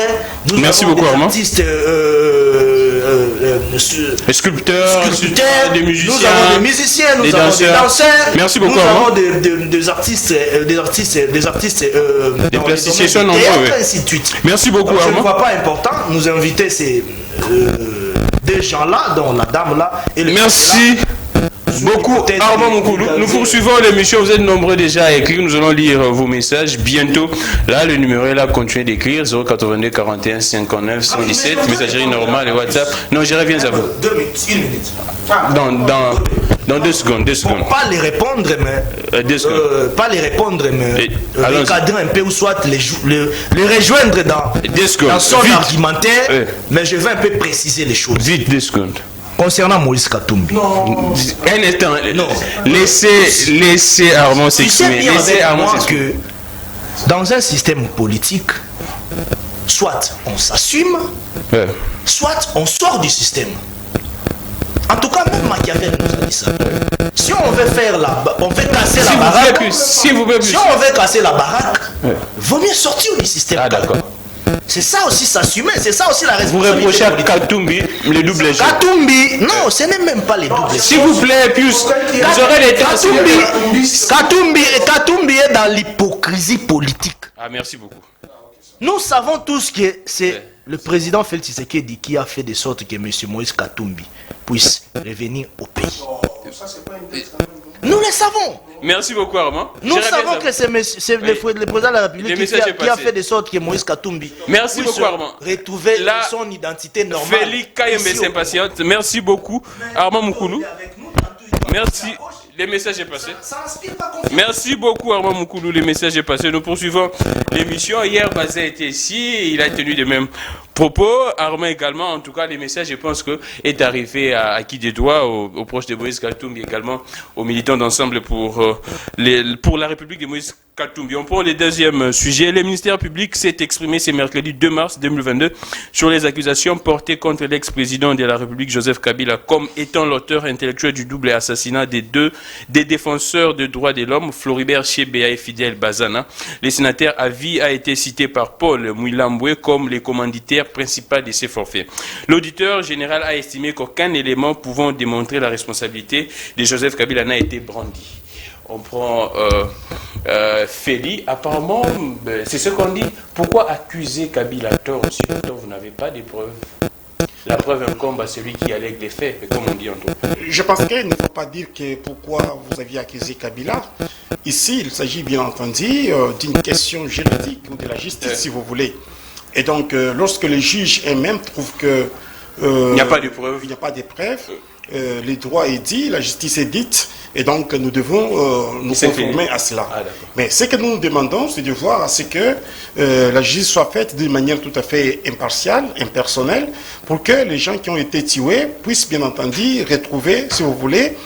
nous avons des artistes sculpteurs, des musiciens, nous avons des musiciens, nous avons des danseurs, nous avons des artistes, des plasticiens nombreux. Ainsi de suite. Merci beaucoup. Donc, je ne vois pas important nous inviter ces deux gens-là, dont la dame-là et le merci beaucoup Armand Moukoulou. Nous poursuivons l'émission, vous êtes nombreux déjà à écrire, nous allons lire vos messages bientôt. Là le numéro est là, continuez d'écrire 082 41 59 117, messagerie normale et WhatsApp. Non, je reviens à vous. 2 minutes, 1 minute. Dans 2 secondes, 2 secondes. Pas les répondre, mais pas les répondre, mais recadrer un peu ou soit les rejoindre dans son argumentaire, mais je vais un peu préciser les choses. Vite, 2 secondes. Concernant Moïse Katumbi. Non. Un instant. Non. Laissez Armand s'exprimer. Laissez Armand s'exprimer. Que dans un système politique, soit on s'assume, soit on sort du système. En tout cas, même Machiavel nous a dit ça. Si on veut faire on veut casser la baraque, si on veut casser la baraque, vaut mieux sortir du système. Ah, d'accord. C'est ça aussi s'assumer, c'est ça aussi la responsabilité. Vous reprochez à Katumbi les doubles jeux. Katumbi, non, ce n'est même pas les doubles jeux. S'il vous plaît, plus, vous aurez les temps. Katumbi est dans l'hypocrisie politique. Ah, merci beaucoup. Nous savons tous que c'est le président Félix Tshisekedi qui a fait de sorte que M. Moïse Katumbi puisse revenir au pays. Nous le savons. Merci beaucoup Armand. Nous savons que c'est le président de la République qui a fait de sorte que Moïse Katumbi puisse retrouver son identité normale. Félix Kayembe s'impatiente. Merci beaucoup Armand Moukoulou. Merci. Le message est passé. Merci beaucoup Armand Moukoulou. Le message est passé. Nous poursuivons l'émission. Hier, Bazin était ici. Il a tenu de même propos. Armand également, en tout cas, les messages, je pense que est arrivé à qui des doigts, aux proches de Moïse Katumbi, également aux militants d'ensemble pour la République de Moïse Katumbi. On prend le deuxième sujet. Le ministère public s'est exprimé ce mercredi 2 mars 2022 sur les accusations portées contre l'ex-président de la République Joseph Kabila comme étant l'auteur intellectuel du double assassinat des défenseurs des droits de l'homme, Floribert Chebeya et Fidel Bazana. Le sénateur à vie a été cité par Paul Mouilamboué comme les commanditaires principaux de ces forfaits. L'auditeur général a estimé qu'aucun élément pouvant démontrer la responsabilité de Joseph Kabila n'a été brandi. On prend Feli. Apparemment, c'est ce qu'on dit. Pourquoi accuser Kabila tort si pourtant vous n'avez pas de preuves? La preuve incombe à celui qui allègue les faits, comme on dit en tout. Je pense qu'il ne faut pas dire que pourquoi vous aviez accusé Kabila. Ici, il s'agit bien entendu d'une question juridique ou de la justice, si vous voulez. Et donc, lorsque les juges eux-mêmes trouvent que il n'y a pas de preuves, il n'y a pas de preuves, le droit est dit, la justice est dite, et donc nous devons nous conformer à cela. Mais ce que nous demandons, c'est de voir à ce que la justice soit faite d'une manière tout à fait impartiale, impersonnelle, pour que les gens qui ont été tués puissent bien entendu retrouver, si vous voulez,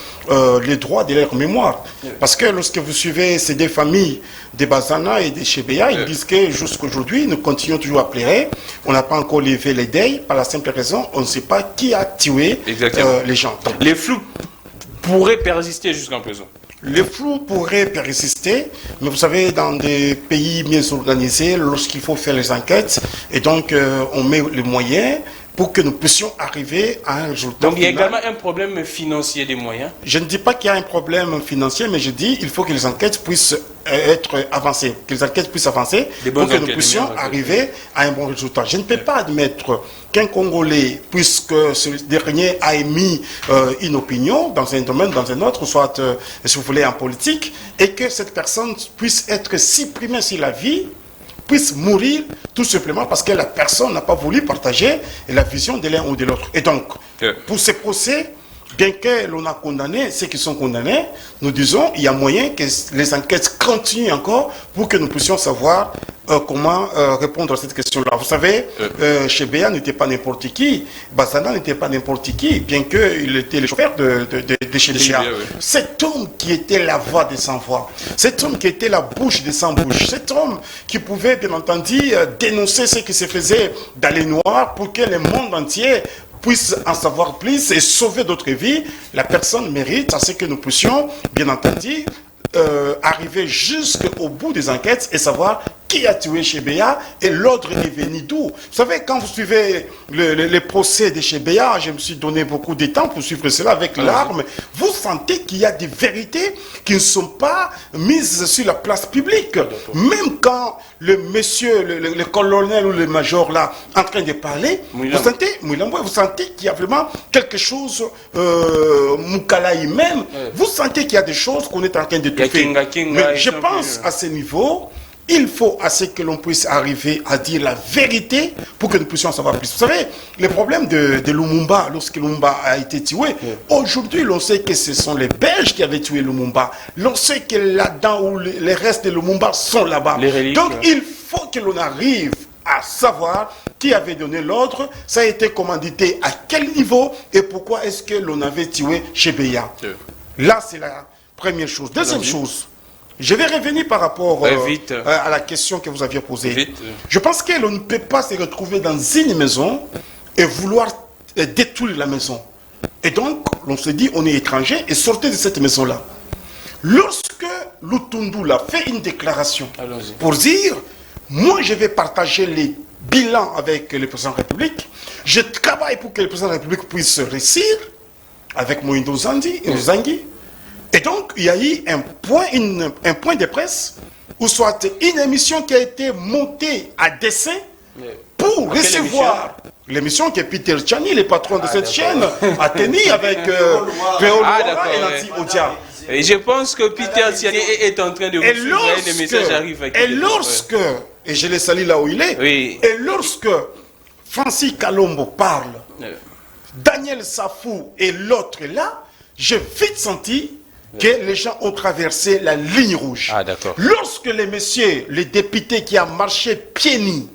les droits de leur mémoire. Parce que lorsque vous suivez ces deux familles de Bazana et de Chebeya, ils disent que jusqu'à aujourd'hui, nous continuons toujours à pleurer. On n'a pas encore levé les deuils, par la simple raison, on ne sait pas qui a tué les gens. Donc, les flous pourraient persister jusqu'en présent. Les flous pourraient persister, mais vous savez, dans des pays mieux organisés, lorsqu'il faut faire les enquêtes, et donc on met les moyens pour que nous puissions arriver à un résultat. Donc il y a également un problème financier des moyens. Je ne dis pas qu'il y a un problème financier, mais je dis qu'il faut que les enquêtes puissent être avancées, que les enquêtes puissent avancer pour que nous puissions arriver à un bon résultat. Je ne peux pas admettre qu'un Congolais, puisque ce dernier a émis une opinion dans un domaine, dans un autre, soit, si vous voulez, en politique, et que cette personne puisse être supprimée sur la vie, puisse mourir tout simplement parce que la personne n'a pas voulu partager la vision de l'un ou de l'autre. Et donc, pour ces procès, bien que l'on a condamné ceux qui sont condamnés, nous disons qu'il y a moyen que les enquêtes continuent encore pour que nous puissions savoir comment répondre à cette question-là. Vous savez, Chebeya n'était pas n'importe qui, Bazana n'était pas n'importe qui, bien qu'il était le chauffeur de Chebeya. Cet homme qui était la voix des sans-voix, cet homme qui était la bouche des sans-bouche, cet homme qui pouvait, bien entendu, dénoncer ce qui se faisait dans les noirs pour que le monde entier puisse en savoir plus et sauver d'autres vies. La personne mérite à ce que nous puissions, bien entendu, arriver jusqu'au bout des enquêtes et savoir qui a tué Chebeya et l'ordre est venu d'où. Vous savez, quand vous suivez les procès de Chebeya, je me suis donné beaucoup de temps pour suivre cela avec l'arme, vous sentez qu'il y a des vérités qui ne sont pas mises sur la place publique. Même quand le monsieur, le colonel ou le major là, en train de parler, vous sentez qu'il y a vraiment quelque chose, Moukalaï même, vous sentez qu'il y a des choses qu'on est en train de tout faire. Mais je pense à ce niveau, il faut assez que l'on puisse arriver à dire la vérité pour que nous puissions en savoir plus. Vous savez, le problème de Lumumba, lorsque Lumumba a été tué, aujourd'hui, l'on sait que ce sont les Belges qui avaient tué Lumumba. L'on sait que là-dedans, où les restes de Lumumba sont là-bas. Donc, il faut que l'on arrive à savoir qui avait donné l'ordre, ça a été commandité à quel niveau et pourquoi est-ce que l'on avait tué Chebeya. Là, c'est la première chose. Deuxième chose, je vais revenir par rapport à la question que vous aviez posée. Je pense que l'on ne peut pas se retrouver dans une maison et vouloir détruire la maison. Et donc, l'on se dit, on est étranger et sortez de cette maison-là. Lorsque Lutundu a fait une déclaration pour dire, moi je vais partager les bilans avec le président de la République, je travaille pour que le président de la République puisse réussir avec Moïndo Zangui. Et donc, il y a eu un point de presse, ou soit une émission qui a été montée à dessein pour recevoir l'émission que Peter Tchani, le patron de cette chaîne, a tenue avec Péoloa et Nancy Odia. Et je pense que Peter Tchani est en train de vous suivre, les messages arrivent à et lorsque, et je le salue là où il est, et lorsque Francis Kalombo parle, Daniel Safou et l'autre là, j'ai vite senti que les gens ont traversé la ligne rouge. Lorsque les messieurs, les députés qui ont marché pieds nus,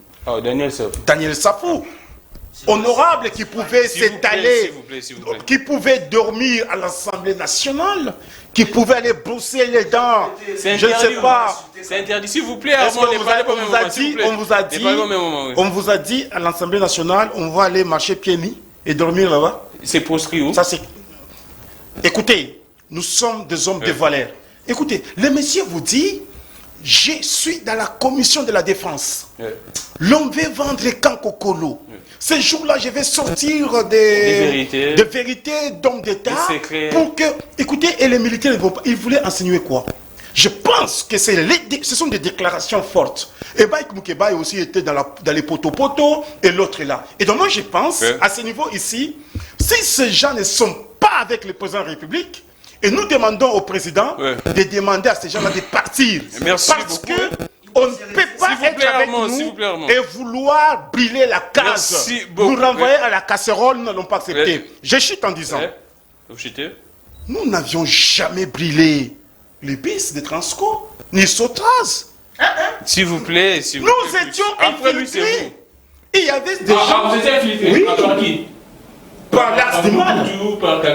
Daniel Safou, honorable qui pouvait s'étaler, qui pouvait dormir à l'Assemblée nationale, qui pouvait aller brosser les dents. Je ne sais pas. C'est interdit, s'il vous plaît. On vous a dit à l'Assemblée nationale, on va aller marcher pieds nus et dormir là-bas. C'est proscrit où? Ça, c'est... Écoutez, nous sommes des hommes de valeur. Écoutez, le monsieur vous dit, je suis dans la commission de la défense. L'on veut vendre Kankokolo. Ce jour-là, je vais sortir des vérités d'hommes d'État pour que... Écoutez, et les militaires, ils voulaient insinuer quoi? Je pense que ce sont des déclarations fortes. Et Baïk Moukeba aussi était dans les poteaux et l'autre est là. Et donc moi, je pense, à ce niveau ici, si ces gens ne sont pas avec le président de la République, et nous demandons au président de demander à ces gens-là de partir. Merci parce que on ne peut pas être avec nous et vouloir brûler la case. Nous renvoyer à la casserole, nous n'allons pas accepter. Je chute en disant, nous n'avions jamais brûlé les bis de Transco, ni Sotraz. S'il vous plaît, nous étions infiltrés. Il y avait des gens... vous étiez infiltrés? Oui. Par qui? Par l'Axe du Mal.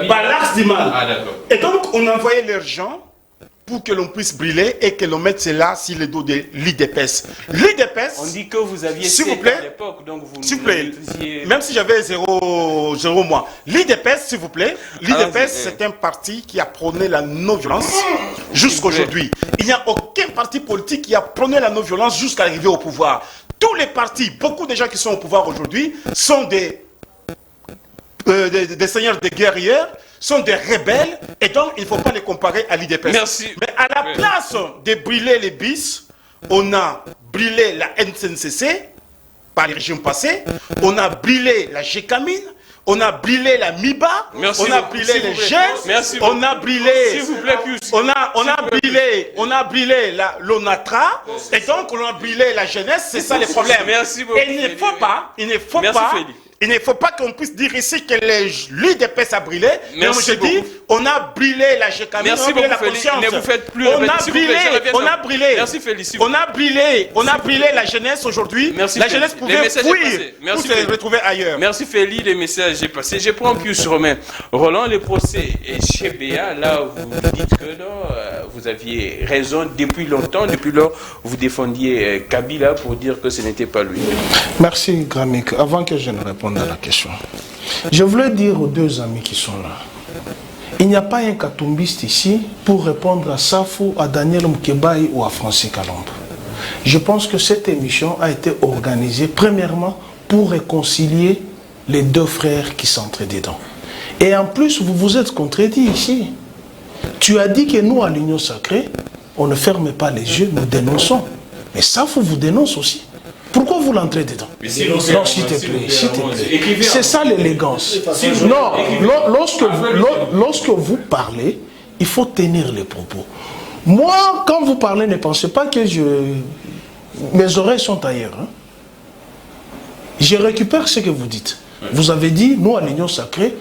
Par l'Axe du Mal. Ah, d'accord. Et donc, on envoyait leurs gens pour que l'on puisse brûler et que l'on mette cela sur le dos de l'IDPS. L'IDPS... On dit que vous aviez... S'il vous plaît, à l'époque, donc vous... S'il vous plaît, même si j'avais 0 mois. L'IDPS, s'il vous plaît, l'IDPS, c'est un parti qui a prôné la non-violence jusqu'à aujourd'hui. Il n'y a aucun parti politique qui a prôné la non-violence jusqu'à l'arrivée au pouvoir. Tous les partis, beaucoup de gens qui sont au pouvoir aujourd'hui sont des seigneurs, des guerriers, sont des rebelles, et donc il ne faut pas les comparer à l'IDPS. Merci. Mais à la place de brûler les bis, on a brûlé la NCNCC par les régimes passés, on a brûlé la GECAMINE, on a brûlé la MIBA, on a brûlé les jeunes, on a brûlé, on a brûlé l'ONATRA, et donc on a brûlé la jeunesse, c'est ça le problème. Merci beaucoup. Et il ne faut pas qu'on puisse dire ici que l'IDPS a brûlé. Mais je dis, on a brûlé la GECAMINE, on a brûlé la conscience. Ne vous faites plus on a brûlé la jeunesse aujourd'hui. La jeunesse pouvait fuir pour se retrouver ailleurs. Merci Félix, les messages est passé. Je prends plus Romain. Roland, le procès chez Béa, là vous dites que non, vous aviez raison depuis longtemps, depuis lors vous défendiez Kabila pour dire que ce n'était pas lui. Merci Gramik. Avant que je ne réponde à la question, je voulais dire aux deux amis qui sont là, il n'y a pas un katumbiste ici pour répondre à Safou, à Daniel Mkebaï ou à Francis Kalombe. Je pense que cette émission a été organisée premièrement pour réconcilier les deux frères qui s'entraient dedans. Et en plus, vous vous êtes contredit ici. Tu as dit que nous, à l'Union Sacrée, on ne ferme pas les yeux, nous dénonçons. Mais Safou vous dénonce aussi. Pourquoi vous l'entrez dedans? Non, s'il te plaît, s'il te plaît. C'est ça l'élégance. Non, lorsque vous parlez, il faut tenir les propos. Moi, quand vous parlez, ne pensez pas que mes oreilles sont ailleurs. Hein? Je récupère ce que vous dites. Vous avez dit, nous, à l'Union Sacrée,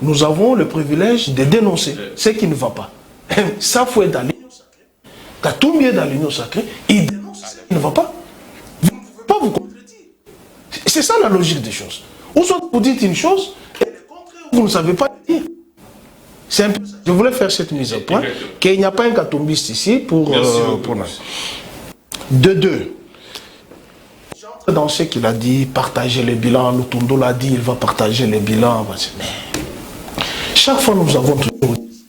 nous avons le privilège de dénoncer ce qui ne va pas. Ça, faut être dans l'Union Sacrée. Katumbi est dans l'Union Sacrée, il dénonce ce qui ne va pas. Vous ne pouvez pas vous contredire. C'est ça la logique des choses. Ou soit vous dites une chose, et le contraire, vous ne savez pas le dire. C'est un peu ça. Je voulais faire cette mise au point, qu'il n'y a pas un katumbiste ici pour nous. De deux. J'entre dans ce qu'il a dit, partager les bilans. Lutundo l'a dit, il va partager les bilans. Mais chaque fois, nous avons toujours dit,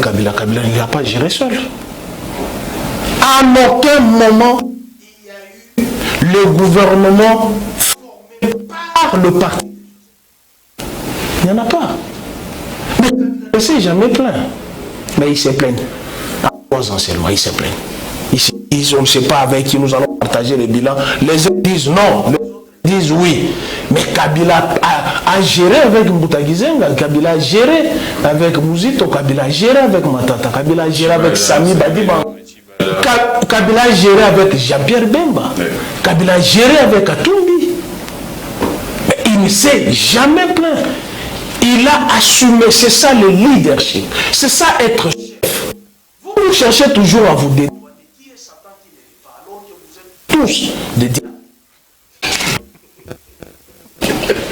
Kabila, il n'a pas géré seul. À aucun moment, il y a eu le gouvernement formé par le parti. Il n'y en a pas. Mais il ne s'est jamais plaint. Mais il s'est plaint. À 3 ans seulement, il s'est plaint. Ils on ne sait pas avec qui nous allons partager les bilans. Les autres disent non, les autres disent oui. Mais Kabila a géré avec Moutagizenga, Kabila a géré avec Mouzito, Kabila a géré avec Matata, Kabila a géré avec Sami Badiba, Kabila a géré avec Jean-Pierre Bemba, Kabila a géré avec Katumbi. Mais il ne s'est jamais plaint. Il a assumé, c'est ça le leadership, c'est ça être chef. Vous cherchez toujours à vous dédouaner. Tous des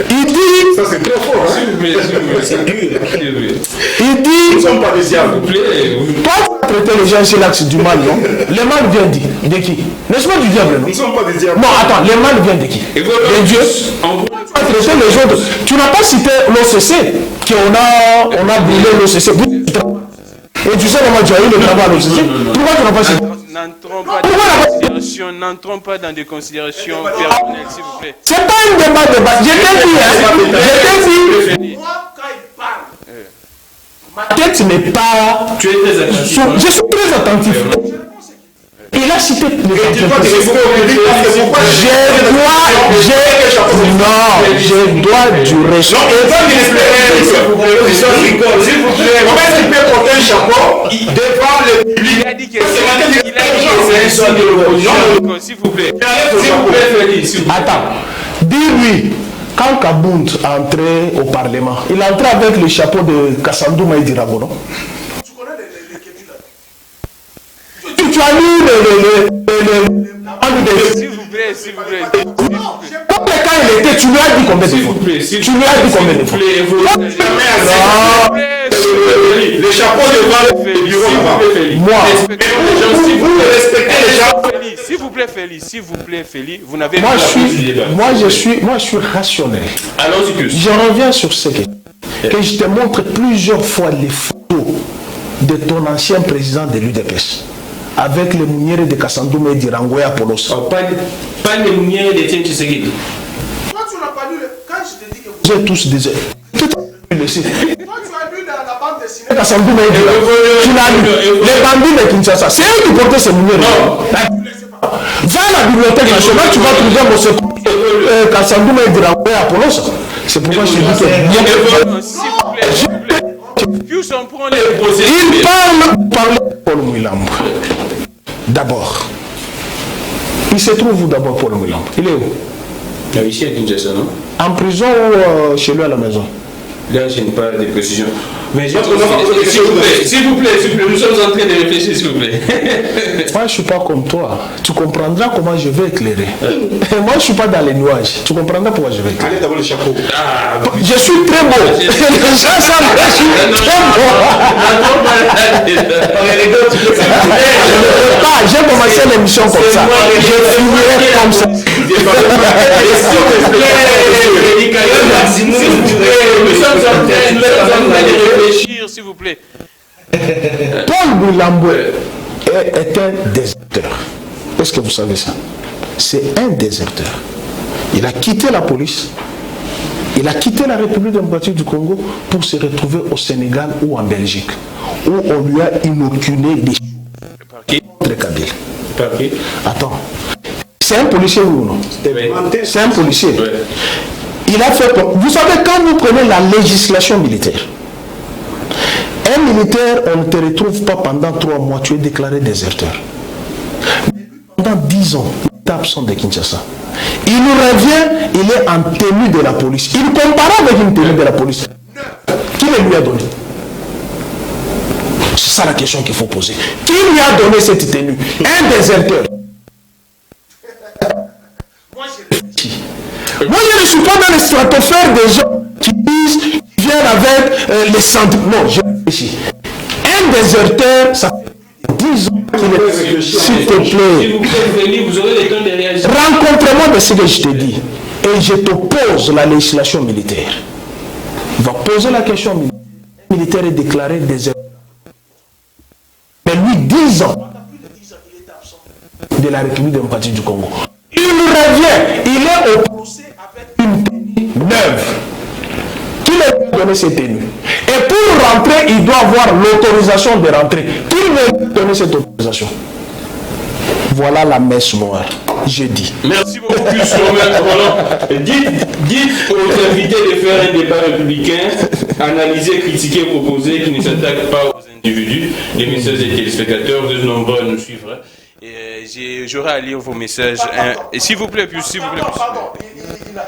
Il dit... Ça c'est très fort. S'il vous plaît, c'est dur. Il dit... Nous ne sommes pas des diables. S'il vous plaît. Pas traiter les gens sur l'axe du mal, non? Le mal vient de qui? N'est-ce pas du diable, non? Nous ne sommes pas des diables. Non, attends, le mal vient de qui? De Dieu. Traiter les autres. Tu n'as pas cité l'OCC, qu'on a brûlé l'OCC. Et tu sais comment tu as eu le travail à l'OCC? Pourquoi tu n'as pas cité? N'entrons pas dans des considérations personnelles, s'il vous plaît. C'est pas un débat de base. Je t'ai dit, hein. Je t'ai dit. Moi, quand il parle, Ma tête n'est pas... Tu es très attentif. Je suis très attentif. Il a cité les je dois du respect. Comment est-ce qu'il peut porter un chapeau devant le public? Il a dit que c'est un signe de l'opposition. S'il vous plaît. S'il vous plaît, Félix. Attends. Dis-lui, quand Kabound est entré au Parlement, il est entré avec le chapeau de Kassandou Maïdirago, non? tu connais les Kédus là. Tu as lu S'il vous plaît, s'il vous plaît. quand il était, tu lui as dit combien de fois? Tu lui as dit combien de fois? Le chapeau devant le bureau. Moi, S'il vous plaît, Félix. S'il vous plaît, Félix. Vous n'avez moi je suis rationnel. Allons-y plus. Je reviens sur ce que je te montre plusieurs fois les photos de ton ancien président de l'UDPS avec les mounières de Kassandou Dirangoya Apollos. Pas les mounières de Tien Tshisekedi. Toi, tu n'as pas lu, quand je t'ai dit que vous... J'ai tous des... Tout est laissé. Toi, tu as lu dans la bande dessinée. Kassandou Dirangoya. Tu l'as lu. Les bandits de Kinshasa. C'est eux qui portaient ces mounières. Va à la bibliothèque nationale, tu vas trouver mon secours. Kassandou Dirangoya Apollos. C'est pourquoi je te dis que... S'il vous plaît. Puis on prend les procès. Il parle de Paul Mouilambo. D'abord. Il se trouve où d'abord Paul Mouilambo? Il est où? Ici à Kinshasa, non? En prison ou chez lui à la maison? Là, je n'ai pas de précision. Mais s'il vous plaît, nous sommes en train de réfléchir, s'il vous plaît. Moi, je ne suis pas comme toi. Tu comprendras comment je vais éclairer. Moi, je ne suis pas dans les nuages. Tu comprendras pourquoi je vais éclairer. Allez d'abord le chapeau. Je suis très beau. Les gens savent que je suis très beau. J'ai commencé l'émission comme ça. Je finirai comme ça. Réfléchir, s'il vous plaît. Paul Mouilambo est un déserteur. Est-ce que vous savez ça? C'est un déserteur. Il a quitté la police. Il a quitté la République démocratique du Congo pour se retrouver au Sénégal ou en Belgique, où on lui a inoculé des choses contre Kabila. Par qui? Attends. C'est un policier ou non? C'est un policier. Il a fait... Vous savez, quand vous prenez la législation militaire, un militaire, on ne te retrouve pas pendant 3 mois, tu es déclaré déserteur. Pendant 10 ans, il est absent de Kinshasa. Il nous revient, il est en tenue de la police. Il compare avec une tenue de la police. Qui le lui a donné? C'est ça la question qu'il faut poser. Qui lui a donné cette tenue? Un déserteur. Moi, je ne suis pas dans les stratosphères des gens qui disent, qui viennent avec les centres. Non, je réfléchis. Un déserteur, ça fait 10 ans qu'il est. S'il te plaît, vous aurez le temps de réagir. rencontre-moi de ce que je te dis. Et je te pose la législation militaire. Il va poser la question militaire. Un militaire est déclaré déserteur. Mais lui, 10 ans de la République démocratique du Congo. Il revient, il est au procès avec une tenue neuve. Qui lui a donné cette tenue? Et pour rentrer, il doit avoir l'autorisation de rentrer. Qui lui a donné cette autorisation? Voilà la messe noire. Je dis. Merci beaucoup, plus dites aux invités de faire un débat républicain, analyser, critiquer, proposer, qui ne s'attaque pas aux individus. Les messages des téléspectateurs, vous êtes nombreux à nous suivre. J'aurai à lire vos messages. Et s'il vous plaît, plus, s'il vous plaît. Pardon,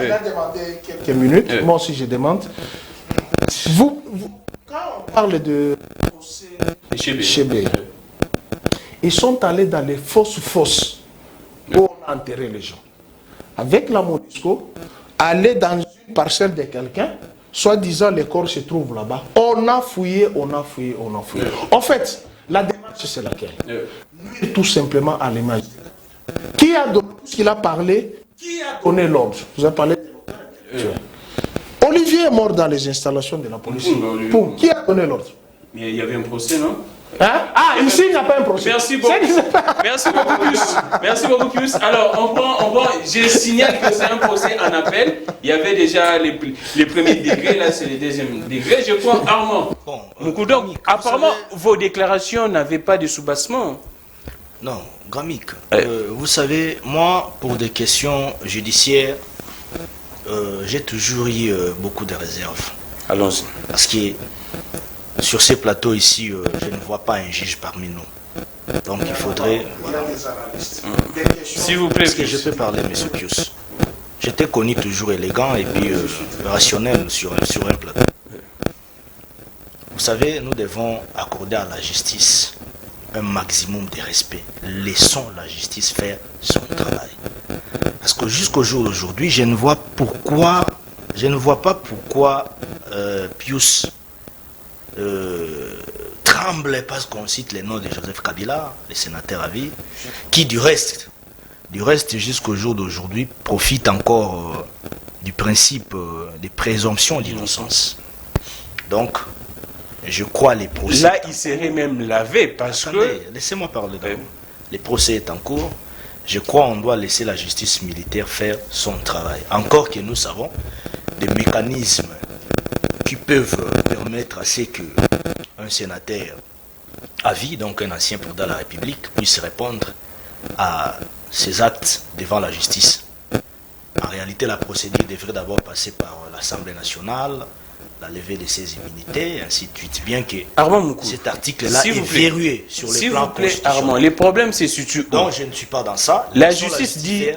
il a demandé Quelques minutes. Moi aussi, je demande. Quand on parle de Chébé, ils sont allés dans les fosses où on a enterré les gens. Avec la MONUSCO, aller dans une parcelle de quelqu'un, soi-disant les corps se trouvent là-bas. On a fouillé, on a fouillé, on a fouillé. En fait, la démarche c'est laquelle? Nuire tout simplement à l'image. Qui a donné ce qu'il a parlé? Qui a donné l'ordre? Vous avez parlé de Olivier est mort dans les installations de la police. Pour qui a donné l'ordre? Mais il y avait un procès, non? Hein? Ah, ici, il n'y a pas un procès. Merci beaucoup. Merci beaucoup, Pius. Merci beaucoup, Pius. Alors, on prend, je signale que c'est un procès en appel. Il y avait déjà les premiers degrés, là, c'est les deuxièmes degrés. Je prends Armand. Bon, donc, apparemment, vos déclarations n'avaient pas de soubassement. Non, Gramic, vous savez, moi, pour des questions judiciaires, j'ai toujours eu beaucoup de réserves. Allons-y. Parce que sur ces plateaux ici, je ne vois pas un juge parmi nous. Donc il faudrait... S'il vous plaît, est-ce que je peux parler, M. Pius? J'étais connu toujours élégant et puis rationnel sur un plateau. Vous savez, nous devons accorder à la justice un maximum de respect. Laissons la justice faire son travail. Parce que jusqu'au jour d'aujourd'hui, je ne vois pas pourquoi Pius tremble parce qu'on cite les noms de Joseph Kabila, le sénateur à vie, qui du reste jusqu'au jour d'aujourd'hui profite encore du principe des présomptions d'innocence. Donc, je crois les procès. Là, il serait même lavé parce que... Laissez-moi parler d'abord. Les procès est en cours. Je crois qu'on doit laisser la justice militaire faire son travail. Encore que nous savons des mécanismes qui peuvent permettre à ce qu'un sénateur à vie, donc un ancien président de la République, puisse répondre à ses actes devant la justice. En réalité, la procédure devrait d'abord passer par l'Assemblée nationale, la levée de ses immunités, ainsi de suite. Bien que cet article-là est verrouillé sur le plan constitutionnel. Armand, les problèmes c'est surtout... Donc je ne suis pas dans ça. La justice dit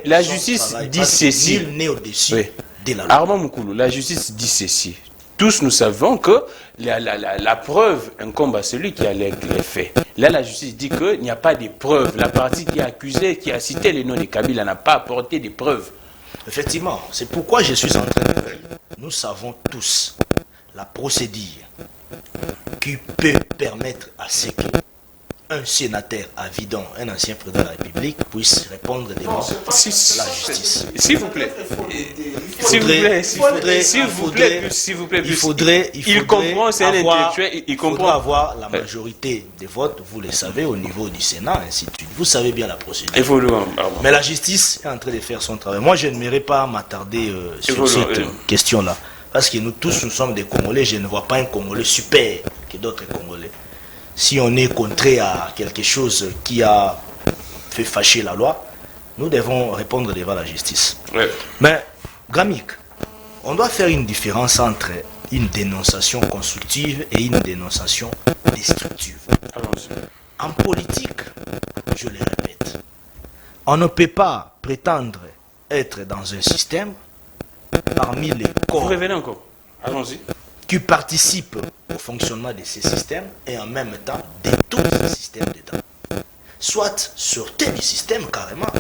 ceci. Nul n'est au-dessus de la loi. Armand Moukoulou, la justice dit ceci. Tous nous savons que la preuve incombe à celui qui a les faits. Là, la justice dit qu'il n'y a pas de preuves. La partie qui a accusé, qui a cité le nom de Kabila n'a pas apporté de preuves. Effectivement, c'est pourquoi je suis en train de dire. Nous savons tous la procédure qui peut permettre à ce qu'un sénateur à Vidon, un ancien président de la République, puisse répondre devant la justice. S'il vous plaît. Il faudrait avoir la majorité des votes, vous le savez, au niveau du Sénat, ainsi de suite. Vous savez bien la procédure. Mais la justice est en train de faire son travail. Moi, je n'aimerais pas m'attarder sur cette question-là. Parce que nous tous, nous sommes des Congolais. Je ne vois pas un Congolais super que d'autres Congolais. Si on est contraire à quelque chose qui a fait fâcher la loi, nous devons répondre devant la justice. Ouais. Mais, Gramic, on doit faire une différence entre une dénonciation constructive et une dénonciation destructive. En politique, je le répète, on ne peut pas prétendre être dans un système parmi les corps. Vous revenez encore. Allons-y. Qui participent au fonctionnement de ces systèmes et en même temps détournent ces systèmes dedans. Soit sortez du système carrément.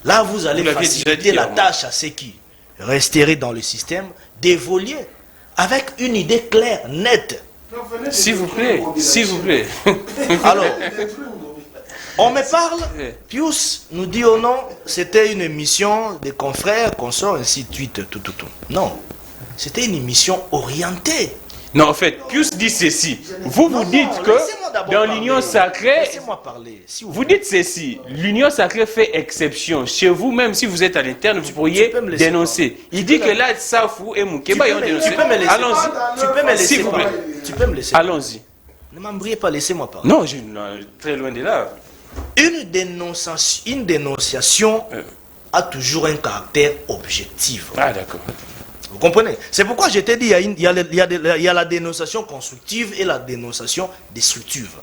Là, vous allez faciliter la tâche à ceux qui resteraient dans le système d'évoluer avec une idée claire, nette. S'il vous plaît, s'il vous plaît. Alors, on me parle, Pius nous dit oh non, c'était une émission des confrères, consorts, ainsi de suite, tout. Non, c'était une émission orientée. Non, en fait, Pius dit ceci. Vous dites que dans l'union sacrée... Laissez-moi parler. Si vous dites ceci. L'union sacrée fait exception. Chez vous, même si vous êtes à l'interne, vous pourriez dénoncer. Il dit que là, Safou et Moukeba, ils ont dénoncé. Allons-y. Tu peux me laisser parler. Tu peux me laisser. Allons-y. Ne m'embrayez pas, laissez-moi parler. Non, très loin de là. Une dénonciation a toujours un caractère objectif. Ah, d'accord. Vous comprenez? C'est pourquoi je t'ai dit, il y a la dénonciation constructive et la dénonciation destructive.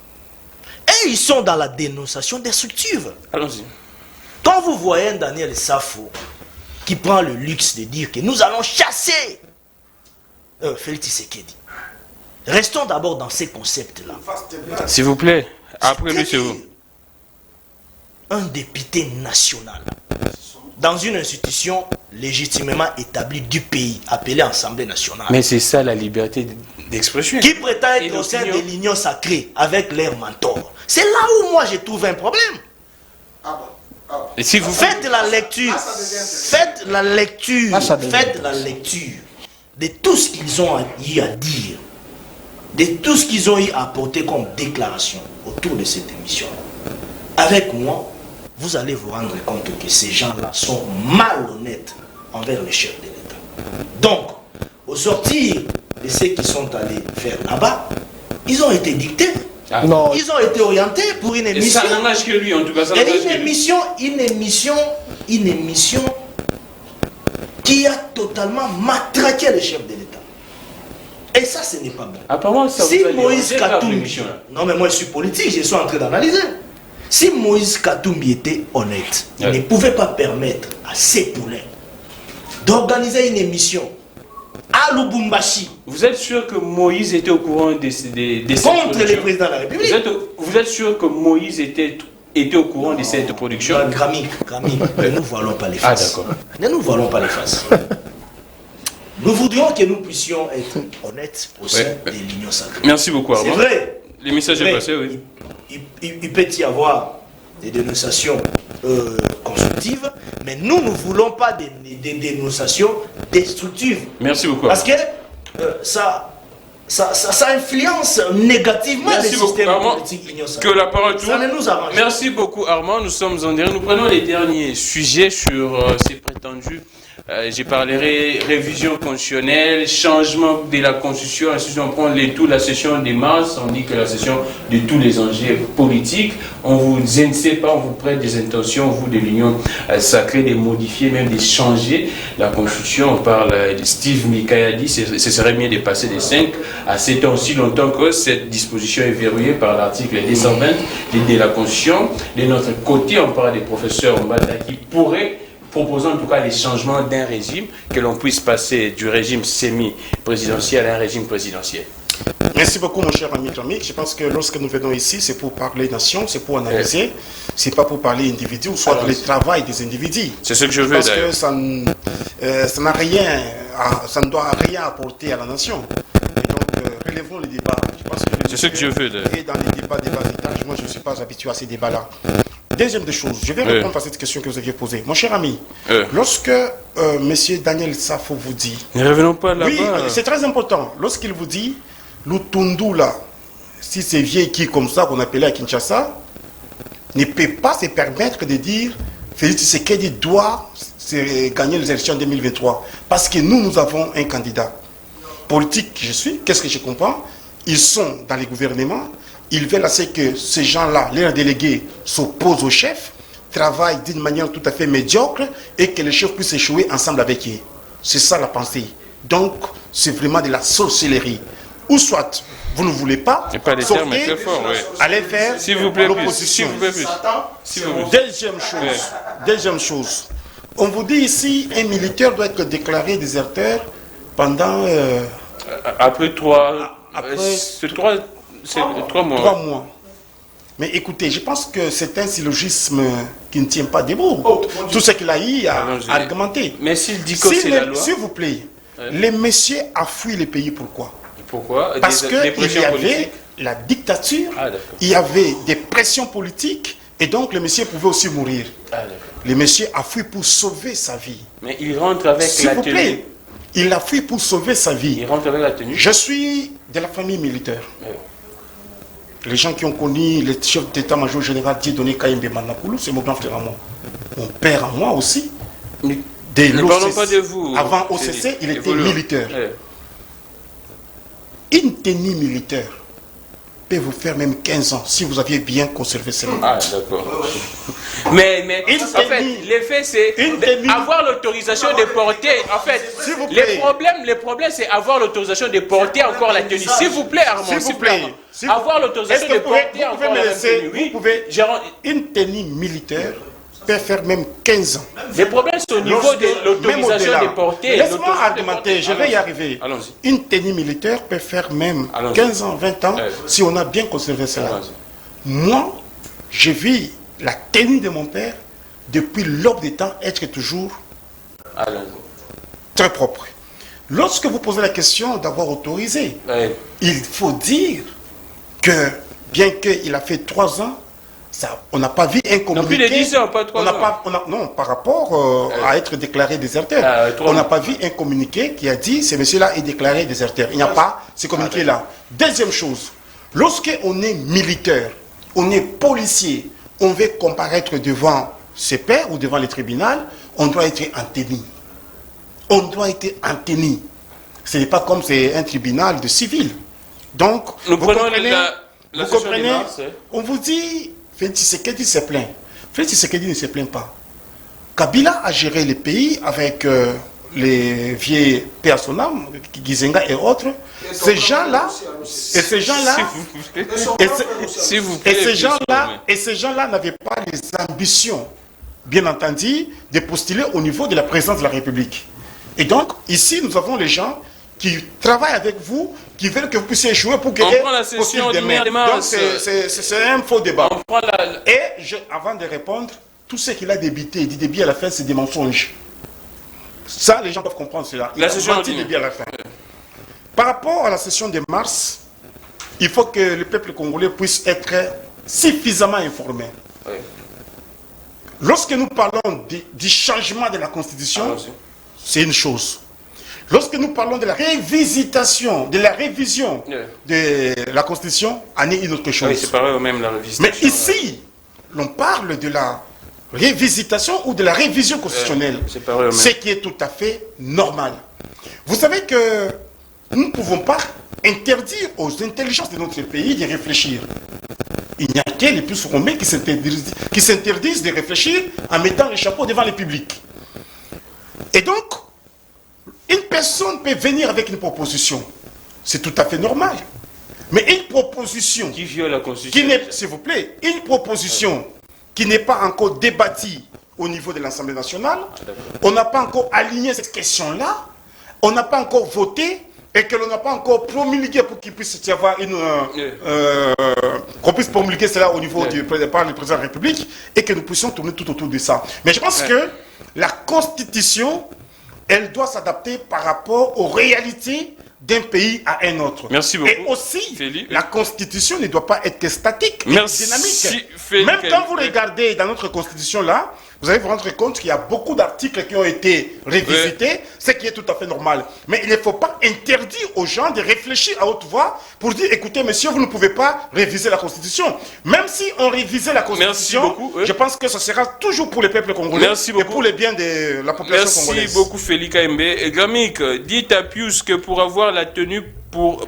Et ils sont dans la dénonciation destructive. Allons-y. Quand vous voyez un Daniel Safou qui prend le luxe de dire que nous allons chasser Félix Tshisekedi, restons d'abord dans ces concepts-là. S'il vous plaît, après lui, c'est vous. Un député national dans une institution légitimement établie du pays, appelée Assemblée nationale. Mais c'est ça la liberté d'expression. Qui prétend être au sein de l'union sacrée avec leur mentor. C'est là où moi j'ai trouvé un problème. Et si vous faites la lecture, faites la lecture de tout ce qu'ils ont eu à dire, de tout ce qu'ils ont eu à apporter comme déclaration autour de cette émission. Avec moi, vous allez vous rendre compte que ces gens-là sont malhonnêtes envers les chefs de l'État. Donc, au sortir de ceux qui sont allés faire là-bas, ils ont été dictés. Non. Ils ont été orientés pour une émission. Et ça n'engage que lui, en tout cas. Ça une émission qui a totalement matraqué les chefs de l'État. Et ça, ce n'est pas bon. Apparemment, ça si vous Moïse Katumbi, non mais moi je suis politique, je suis en train d'analyser. Si Moïse Katumbi était honnête, il ne pouvait pas permettre à ses poulains d'organiser une émission à Lubumbashi. Vous êtes sûr que Moïse était au courant des contre les présidents de la République? Vous êtes sûr que Moïse était au courant de cette production? Grammy, ne nous voilons pas les faces. Ah d'accord. Ne nous voilons pas les faces. Nous voudrions que nous puissions être honnêtes au sein de l'Union sacrée. Merci beaucoup, Armand. C'est vrai. Le message est passé, oui. Il peut y avoir des dénonciations constructives, mais nous ne voulons pas des dénonciations destructives. Merci beaucoup. Parce que ça influence négativement le système politique l'Union sacrée. Que la parole tourne. Ça ne nous arrange. Merci beaucoup, Armand. Nous sommes en direct. Nous prenons les derniers sujets sur ces prétendus. J'ai parlé révision constitutionnelle, changement de la constitution. On prend la session des mars, on dit que la session de tous les enjeux politiques. On vous incite pas, on vous prête des intentions, vous de l'Union sacrée, de modifier, même de changer la constitution. On parle de Steve Mika a dit que ce serait mieux de passer de 5 à 7 ans, aussi longtemps que cette disposition est verrouillée par l'article 220 de la constitution. De notre côté, on parle des professeurs Mbata qui pourraient proposer en tout cas les changements d'un régime, que l'on puisse passer du régime semi-présidentiel à un régime présidentiel. Merci beaucoup mon cher ami Jean-Michel. Je pense que lorsque nous venons ici, c'est pour parler nation, c'est pour analyser, c'est pas pour parler individu ou soit le travail des individus. C'est ce que je veux parce que ça n'a rien, ça ne doit rien apporter à la nation. Et donc relevons les débats. C'est ce que je veux. Et dans les débats d'étage, moi je ne suis pas habitué à ces débats-là. Deuxième des choses, je vais répondre à cette question que vous aviez posée. Mon cher ami, lorsque M. Daniel Safo vous dit... Ne revenons pas là-bas. Oui, c'est très important. Lorsqu'il vous dit, Lutundu là, si c'est vieille qui comme ça qu'on appelait à Kinshasa, ne peut pas se permettre de dire Félix Tshisekedi doit gagner les élections en 2023. Parce que nous avons un candidat politique que je suis. Qu'est-ce que je comprends? Ils sont dans les gouvernements. Ils veulent assez que ces gens-là, leurs délégués, s'opposent au chef, travaillent d'une manière tout à fait médiocre et que les chefs puissent échouer ensemble avec eux. C'est ça la pensée. Donc, c'est vraiment de la sorcellerie. Ou soit, vous ne voulez pas, sortez, allez vers l'opposition. Deuxième chose, on vous dit ici, un militaire doit être déclaré déserteur pendant... Après 3 mois. 3 mois. Mais écoutez, je pense que c'est un syllogisme qui ne tient pas debout. Tout ce qu'il a eu à argumenter. Mais s'il dit que c'est la loi... S'il vous plaît, les messieurs a fui le pays, pourquoi? Pourquoi? Parce qu'il y avait la dictature, il y avait des pressions politiques, et donc le monsieur pouvait aussi mourir. Le monsieur a fui pour sauver sa vie. Mais il rentre avec la tenue. S'il vous plaît, il a fui pour sauver sa vie. Il rentre avec la tenue. Je suis de la famille militaire. Les gens qui ont connu le chef d'état-major général Dieudonné Kayembe Manakoulou, c'est mon grand frère à moi. Mon père à moi aussi. Ne parlons pas de vous. Avant OCC, il était militaire. Une tenue militaire peut vous faire même 15 ans si vous aviez bien conservé cela. Ah, d'accord. Mais en fait, l'effet c'est avoir l'autorisation de porter. En fait, le problème c'est avoir l'autorisation de porter encore la tenue. S'il vous plaît, Armand, s'il vous plaît. Avoir l'autorisation de porter encore la tenue. Vous pouvez, une tenue militaire peut faire même 15 ans. Les problèmes sont au niveau de l'autorisation de porter. Laisse-moi argumenter, je vais y arriver. Une tenue militaire peut faire même 15 ans, 20 ans, si on a bien conservé cela. Moi, je vis la tenue de mon père depuis l'aube des temps, être toujours très propre. Lorsque vous posez la question d'avoir autorisé, il faut dire que, bien qu'il a fait 3 ans, ça, on n'a pas vu un communiqué. Non, plus de 10 ans, pas 3 ans. Non, par rapport à être déclaré déserteur. On n'a pas vu un communiqué qui a dit ce monsieur-là est déclaré déserteur. Il n'y a pas ce communiqué-là. Deuxième chose, lorsqu'on est militaire, on est policier, on veut comparaître devant ses pairs ou devant les tribunaux, on doit être en tenue. On doit être en tenue. Ce n'est pas comme c'est un tribunal de civil. Donc, vous comprenez, on vous dit, Félix Tshisekedi se plaint. Félix Tshisekedi ne se plaint pas. Kabila a géré le pays avec les vieilles personnes, Gizenga et autres. Ces gens-là, et ces gens-là, et ces gens-là n'avaient pas les ambitions, bien entendu, de postuler au niveau de la présidence de la République. Et donc, ici, nous avons les gens qui travaillent avec vous, qui veulent que vous puissiez échouer pour que... On prend la session du maire. Donc, c'est un faux débat. Et avant de répondre, tout ce qu'il a débité, il dit débit à la fin, c'est des mensonges. Ça, les gens doivent comprendre cela. La session du débit à la fin. Par rapport à la session de mars, il faut que le peuple congolais puisse être suffisamment informé. Oui. Lorsque nous parlons du changement de la Constitution, c'est une chose. Lorsque nous parlons de la révisitation, de la révision de la Constitution, en est une autre chose. Oui, c'est pareil, même la révisitation. Mais ici, l'on parle de la révisitation ou de la révision constitutionnelle, ce qui est tout à fait normal. Vous savez que nous ne pouvons pas interdire aux intelligences de notre pays de réfléchir. Il n'y a que les plus romains qui s'interdisent de réfléchir en mettant le chapeau devant le public. Et donc, une personne peut venir avec une proposition. C'est tout à fait normal. Mais une proposition qui viole la Constitution, s'il vous plaît, une proposition qui n'est pas encore débattue au niveau de l'Assemblée nationale, on n'a pas encore aligné cette question-là, on n'a pas encore voté et que l'on n'a pas encore promulgué pour qu'il puisse y avoir une... qu'on puisse promulguer cela au niveau par le président de la République et que nous puissions tourner tout autour de ça. Mais je pense que la Constitution, elle doit s'adapter par rapport aux réalités d'un pays à un autre. Merci beaucoup. Et aussi, la Constitution ne doit pas être statique, dynamique. Même quand vous regardez dans notre Constitution là, vous allez vous rendre compte qu'il y a beaucoup d'articles qui ont été révisités, ce qui est tout à fait normal. Mais il ne faut pas interdire aux gens de réfléchir à haute voix pour dire, écoutez, monsieur, vous ne pouvez pas réviser la Constitution. Même si on révisait la Constitution, je pense que ce sera toujours pour le peuple congolais et pour le bien de la population congolaise. Merci beaucoup, Félix Kaembe. Et Gramik, dites à Pius que pour avoir la tenue pour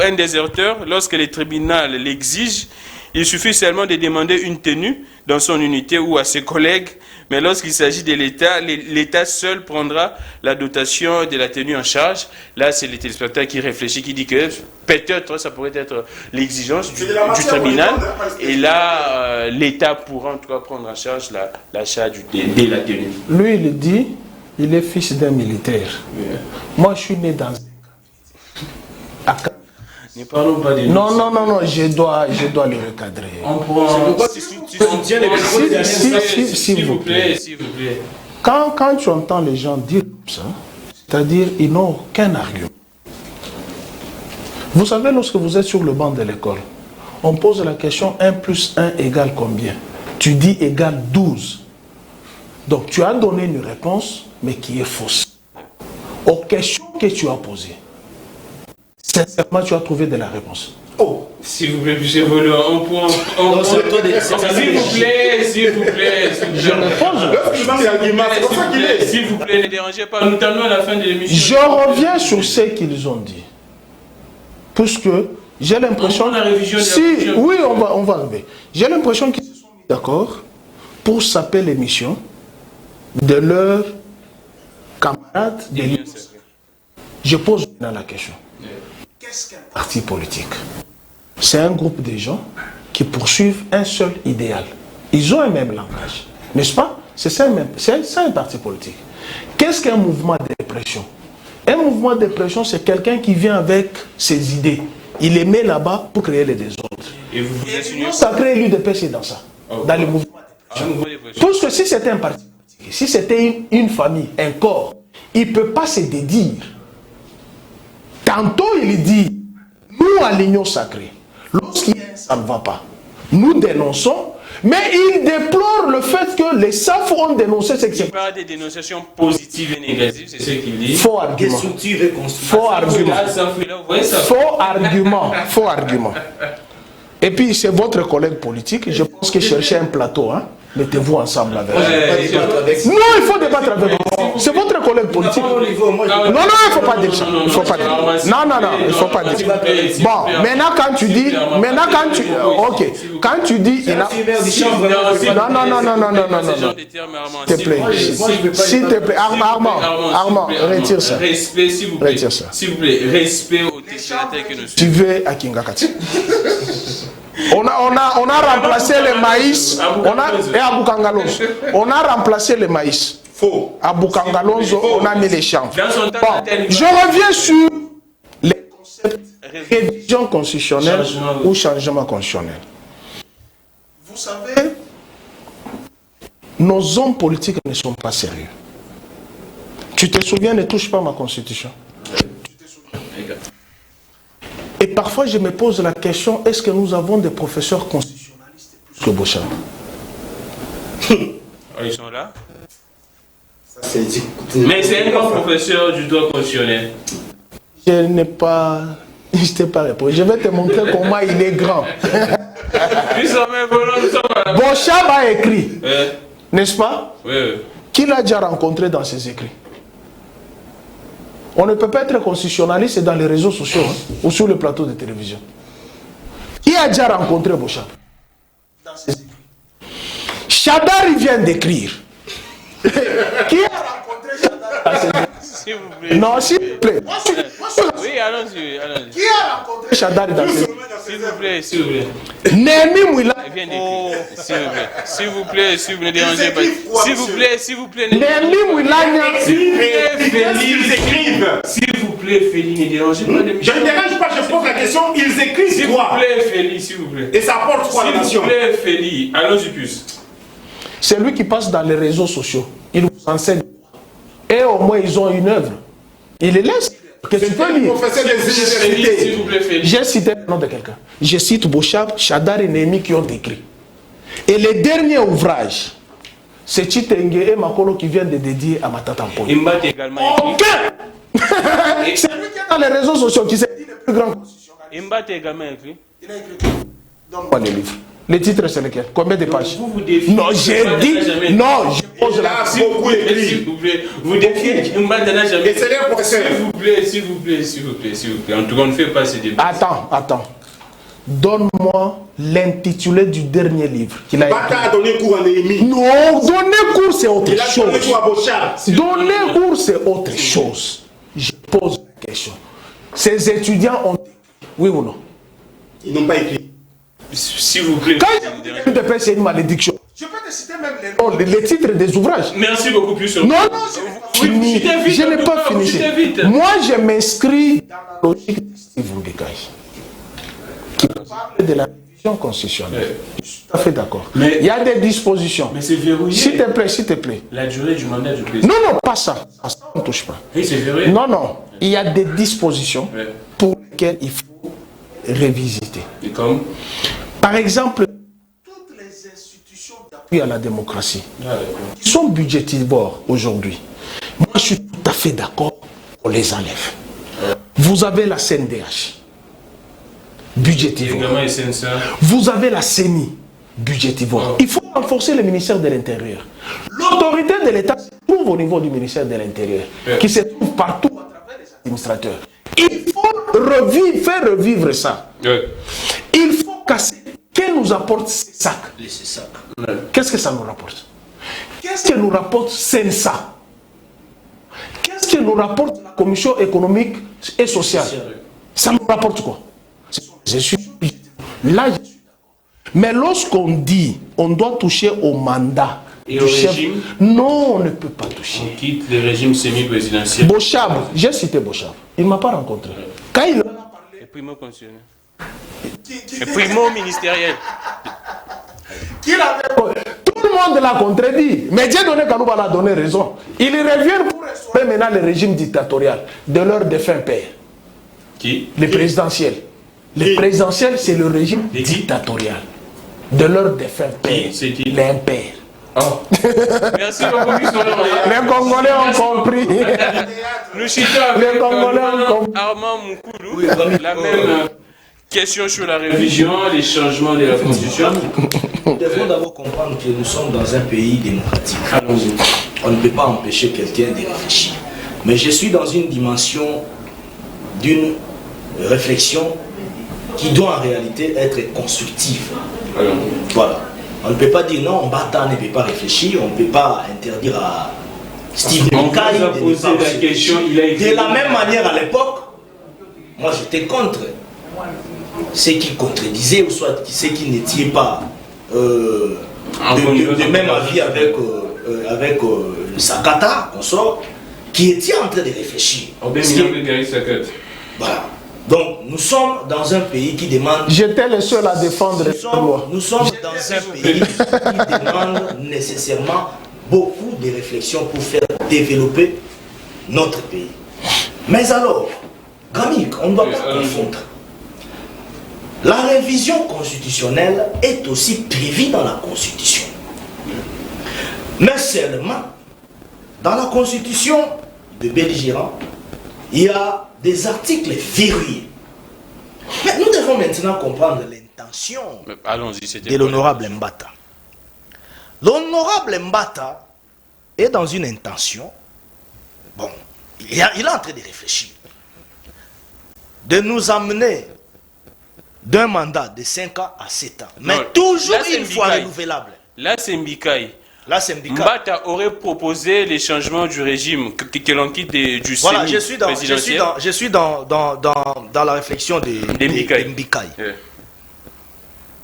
un déserteur, lorsque les tribunaux l'exigent, il suffit seulement de demander une tenue dans son unité ou à ses collègues. Mais lorsqu'il s'agit de l'État, l'État seul prendra la dotation de la tenue en charge. Là, c'est le téléspectateur qui réfléchit, qui dit que peut-être ça pourrait être l'exigence du tribunal. Et là, l'État pourra en tout cas prendre en charge l'achat de la tenue. Lui, il dit, il est fils d'un militaire. Moi, je suis né dans... Ne parlons pas de... Non, je dois le recadrer. On prend... S'il vous plaît. Quand tu entends les gens dire ça, c'est-à-dire ils n'ont aucun argument. Vous savez, lorsque vous êtes sur le banc de l'école, on pose la question 1 plus 1 égale combien? Tu dis égale 12. Donc tu as donné une réponse, mais qui est fausse. Aux questions que tu as posées, sincèrement, tu as trouvé de la réponse. Oh, s'il vous plaît, monsieur Volo, on prend... S'il vous plaît. Je réponds. S'il vous plaît, ne dérangez pas, nous terminons à la fin de l'émission. Je reviens sur ce qu'ils ont dit. Puisque j'ai l'impression... Oui, on va arriver. J'ai l'impression qu'ils se sont mis d'accord pour saper l'émission de leurs camarades de l'Union. Je pose maintenant la question. Qu'est-ce qu'un parti politique? C'est un groupe de gens qui poursuivent un seul idéal. Ils ont un même langage, n'est-ce pas? C'est ça un parti politique. Qu'est-ce qu'un mouvement de répression? Un mouvement de répression, c'est quelqu'un qui vient avec ses idées. Il les met là-bas pour créer les désordres. Et vous ça crée l'UDP, c'est dans ça, dans le mouvement. Parce que si c'était un parti politique, si c'était une famille, un corps, il ne peut pas se dédire. Tantôt il dit, nous à l'union sacrée, lorsqu'il y a ça ne va pas, nous dénonçons, mais il déplore le fait que les SAF ont dénoncé ce qui s'est passé. Il parle des dénonciations positives et négatives, c'est ce qu'il dit. Faux argument. Destructive et constructive. Faux argument. Faux argument. Faux argument. Et puis c'est votre collègue politique, je pense que cherchez un plateau, hein. Mettez-vous ensemble avec lui. Non, il faut débattre avec vous. C'est votre collègue politique. Non, il ne faut pas dire ça. Il faut pas dire. Non, il ne faut pas dire. Bon, maintenant quand tu dis, ok, quand tu dis, non. S'il te plaît, s'il te plaît, Armand, retire ça. Respect, s'il vous plaît. Retire ça. S'il vous plaît, respect au destinataire que nous Tu veux à Kingakati. On a remplacé le maïs. On a remplacé le maïs. Faux. À Bukangalonzo, on a mis les champs. Bon, je reviens sur les concepts révision constitutionnelle ou changement constitutionnel. Vous savez, nos hommes politiques ne sont pas sérieux. Tu te souviens, ne touche pas ma constitution. Et parfois, je me pose la question, est-ce que nous avons des professeurs constitutionnalistes plus que Bochab? Ils sont là. Mais c'est un grand professeur du droit constitutionnel. Je n'ai pas... Je t'ai pas répondu. Je vais te montrer comment il est grand. Bochab a écrit, n'est-ce pas? Oui. Qui l'a déjà rencontré dans ses écrits? On ne peut pas être constitutionnaliste dans les réseaux sociaux ou sur le plateau de télévision. Qui a déjà rencontré Bochab? Dans ses écrits. Chadar, il vient d'écrire. Qui a rencontré Chadar dans ses écrits? S'il vous plaît. Non, s'il vous plaît. Oui, allons-y. Qui a rencontré Chadar dans ses écrits? S'il vous plaît. Némi Mouila. S'il vous plaît, si vous ne dérangez pas. S'il vous plaît. Némi Mouila. S'il vous plaît, Félix, ne dérangez pas. Je ne dérange pas, je pose la question, ils écrivent quoi? S'il vous plaît, Félix, s'il vous plaît. Et ça apporte quoi à la nation? S'il vous plaît, Félix, allons-y plus. C'est lui qui passe dans les réseaux sociaux. Il vous enseigne. Et au moins, ils ont une œuvre. Il les laisse. Que tu peux lire. S'il vous plaît, Félix. J'ai cité le nom de quelqu'un. Je cite Bochab, Chadar et Némi qui ont écrit. Et les derniers ouvrages, c'est Chitenge et Makolo qui viennent de dédier à Matatampolo. Imbat également écrit. C'est lui qui est dans les réseaux sociaux qui s'est dit le plus grand constitutionnaliste. Imbat également écrit. Il a écrit. Donne-moi les livres. Les titres, c'est lesquels? Combien de pages? Vous défiez. Non, j'ai dit. Non, je pose la question. S'il vous plaît. Vous défiez. Imbat n'a jamais. Et c'est leur professeur. S'il vous plaît. En tout cas, on ne fait pas ces débats. Attends. Donne-moi l'intitulé du dernier livre qu'il a écrit. Bata a donné cours à Néhémie. Non, donner cours c'est autre Il a chose. donné cours à Bochab. Donner cours c'est autre chose. Je pose la question. Ces étudiants ont écrit, oui ou non? Ils n'ont pas écrit. S'il vous plaît. Quand je te fais, c'est une malédiction. Je peux te citer même les titres des ouvrages. Merci beaucoup plus. Non, fini. Je n'ai pas fini. Moi, je m'inscris dans la logique de Steve Ngekaï, qui parle de la révision constitutionnelle. Je suis tout à fait d'accord. Il y a des dispositions. Mais c'est verrouillé. S'il te plaît. La durée du mandat du président. Non, pas ça. Ça, on ne touche pas. Oui, c'est verrouillé. Non. Il y a des dispositions pour lesquelles il faut révisiter. Et comme? Par exemple, toutes les institutions d'appui à la démocratie qui sont budgétivores aujourd'hui, moi je suis tout à fait d'accord, on les enlève. Vous avez la CNDH, budgétivore. Vous avez la CENI, budgétivore. Il faut renforcer le ministère de l'Intérieur. L'autorité de l'État se trouve au niveau du ministère de l'Intérieur, qui se trouve partout à travers les administrateurs. Il faut faire revivre ça. Il faut casser. Qu'est-ce que nous apporte ces sacs? Qu'est-ce que ça nous rapporte? Qu'est-ce que nous rapporte Sensa? Qu'est-ce que nous rapporte la Commission économique et sociale? Ça nous rapporte quoi? Je suis là, je suis d'accord. Mais lorsqu'on dit on doit toucher au mandat et au régime, non, on ne peut pas toucher. On quitte le régime semi-présidentiel. Bochab, j'ai cité Bochab. Il ne m'a pas rencontré. Quand il en a parlé. Et primo constitutionnel. Et primo ministériel. Tout le monde monde l'a contredit. Mais Dieudonné Kalouba l'a donné raison. Ils reviennent pour restaurer maintenant le régime dictatorial de leur défunt père. Qui? Le présidentiel. Le présidentiel, c'est le régime dictatorial de leur défunt père. C'est qui? L'impère. Oh. Merci beaucoup. Les Congolais ont compris. Nous citons avec Les Congolais ont compris. Armand Moukoulou la même question sur la révision, les changements de la Constitution. Nous devons d'abord comprendre que nous sommes dans un pays démocratique. Allons-y. On ne peut pas empêcher quelqu'un de réfléchir. Mais je suis dans une dimension d'une réflexion qui doit en réalité être constructive. Voilà. On ne peut pas dire non, Mbata ne peut pas réfléchir, on ne peut pas interdire à Steve Mikaï de poser la question. De la même manière à l'époque, moi j'étais contre ceux qui contredisaient ou soit ceux qui n'étaient pas de même avis avec le Sakata, consort, qui était en train de réfléchir. Voilà. Donc, nous sommes dans un pays qui demande... J'étais le seul à défendre la loi. Nous sommes dans un pays qui demande nécessairement beaucoup de réflexions pour faire développer notre pays. Mais alors, Gramik, on ne doit pas confondre. La révision constitutionnelle est aussi prévue dans la Constitution. Mais seulement, dans la Constitution de belligérant, il y a des articles verrouillés. Mais nous devons maintenant comprendre l'intention de l'honorable Mbata. L'honorable Mbata est dans une intention, bon, il est en train de réfléchir, de nous amener d'un mandat de 5 ans à 7 ans, mais toujours une fois renouvelable. Là, c'est Mbikaï. Là, c'est Mbikaï. Mbata aurait proposé les changements du régime, que l'on quitte du voilà, je suis dans la réflexion de Mbikaï. Yeah.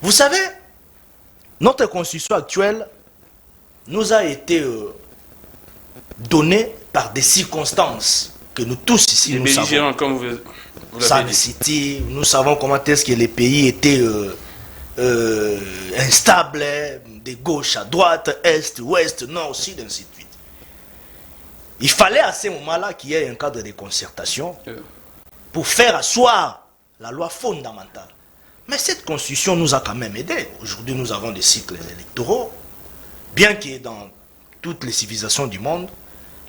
Vous savez, notre constitution actuelle nous a été donnée par des circonstances que nous tous ici nous savons. Comme vous l'avez dit. Nous savons comment est-ce que les pays étaient instables, de gauche à droite, est, ouest, nord, sud, ainsi de suite. Il fallait à ce moment-là qu'il y ait un cadre de concertation pour faire asseoir la loi fondamentale. Mais cette constitution nous a quand même aidés. Aujourd'hui, nous avons des cycles électoraux, bien que dans toutes les civilisations du monde,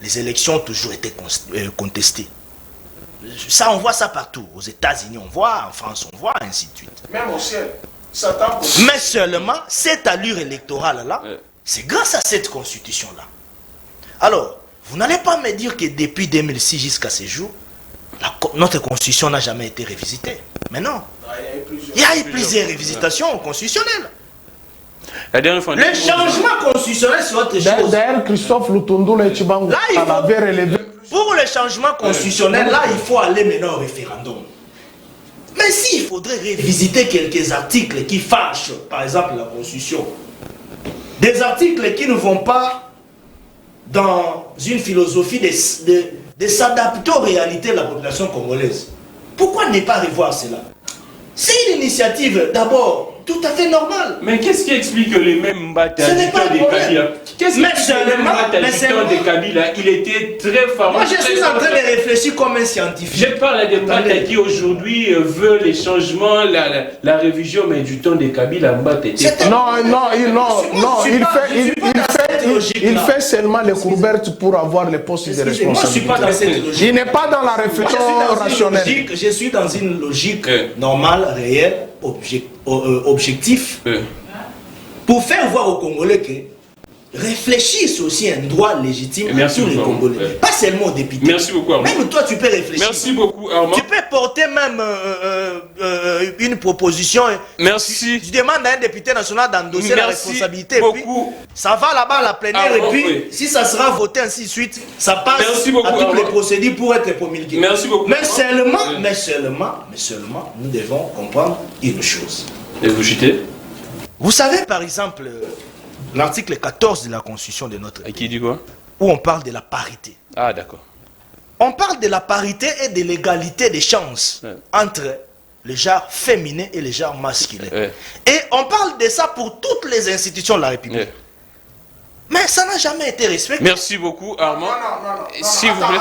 les élections ont toujours été contestées. Ça, on voit ça partout. Aux États-Unis, on voit, en France, on voit, ainsi de suite. Même au ciel. Mais seulement, cette allure électorale-là, c'est grâce à cette constitution-là. Alors, vous n'allez pas me dire que depuis 2006 jusqu'à ce jour, notre constitution n'a jamais été révisitée. Mais non. Il y a eu plusieurs révisitations constitutionnelles. La dernière fois, le changement constitutionnel, c'est autre chose. D'ailleurs, Christophe Lutondo et Chibango avait relevé. Pour le changement constitutionnel, là, il faut aller maintenant au référendum. Mais s'il faudrait révisiter quelques articles qui fâchent, par exemple la Constitution, des articles qui ne vont pas dans une philosophie de s'adapter aux réalités de la population congolaise, pourquoi ne pas revoir cela? C'est une initiative d'abord tout à fait normale. Mais qu'est-ce qui explique que les mêmes Mbata du temps de Kabila, qu'est-ce qui explique que les mêmes Mbata du temps de Kabila, il était très fort. Moi je suis en train de réfléchir comme un scientifique. Je parle de Mbata qui aujourd'hui veut les changements, la révision, mais du temps de Kabila, Mbata était... Il fait seulement les courbettes pour avoir les postes de responsabilité. Moi je suis pas dans cette logique. Il n'est pas dans la réflexion rationnelle. Je suis dans une logique normale, réelle, objectif, pour faire voir aux Congolais que réfléchir, c'est aussi un droit légitime à tous les Congolais, pas seulement aux députés. Merci beaucoup, Armand. Même toi, tu peux réfléchir. Merci beaucoup, Armand. Tu peux porter même une proposition. Merci. Tu demandes à un député national d'endosser la responsabilité. Beaucoup. Et puis, ça va là-bas à la plénière, et puis, si ça sera voté ainsi de suite, ça passe à toutes les procédures pour être promulgué. Merci beaucoup. Mais seulement, nous devons comprendre une chose. Et vous chutez? Vous savez, par exemple, l'article 14 de la Constitution de notre pays. Et qui dit quoi? Où on parle de la parité. Ah, d'accord. On parle de la parité et de l'égalité des chances entre le genre féminin et le genre masculin. Et on parle de ça pour toutes les institutions de la République. Mais ça n'a jamais été respecté. Merci beaucoup, Armand. S'il vous plaît.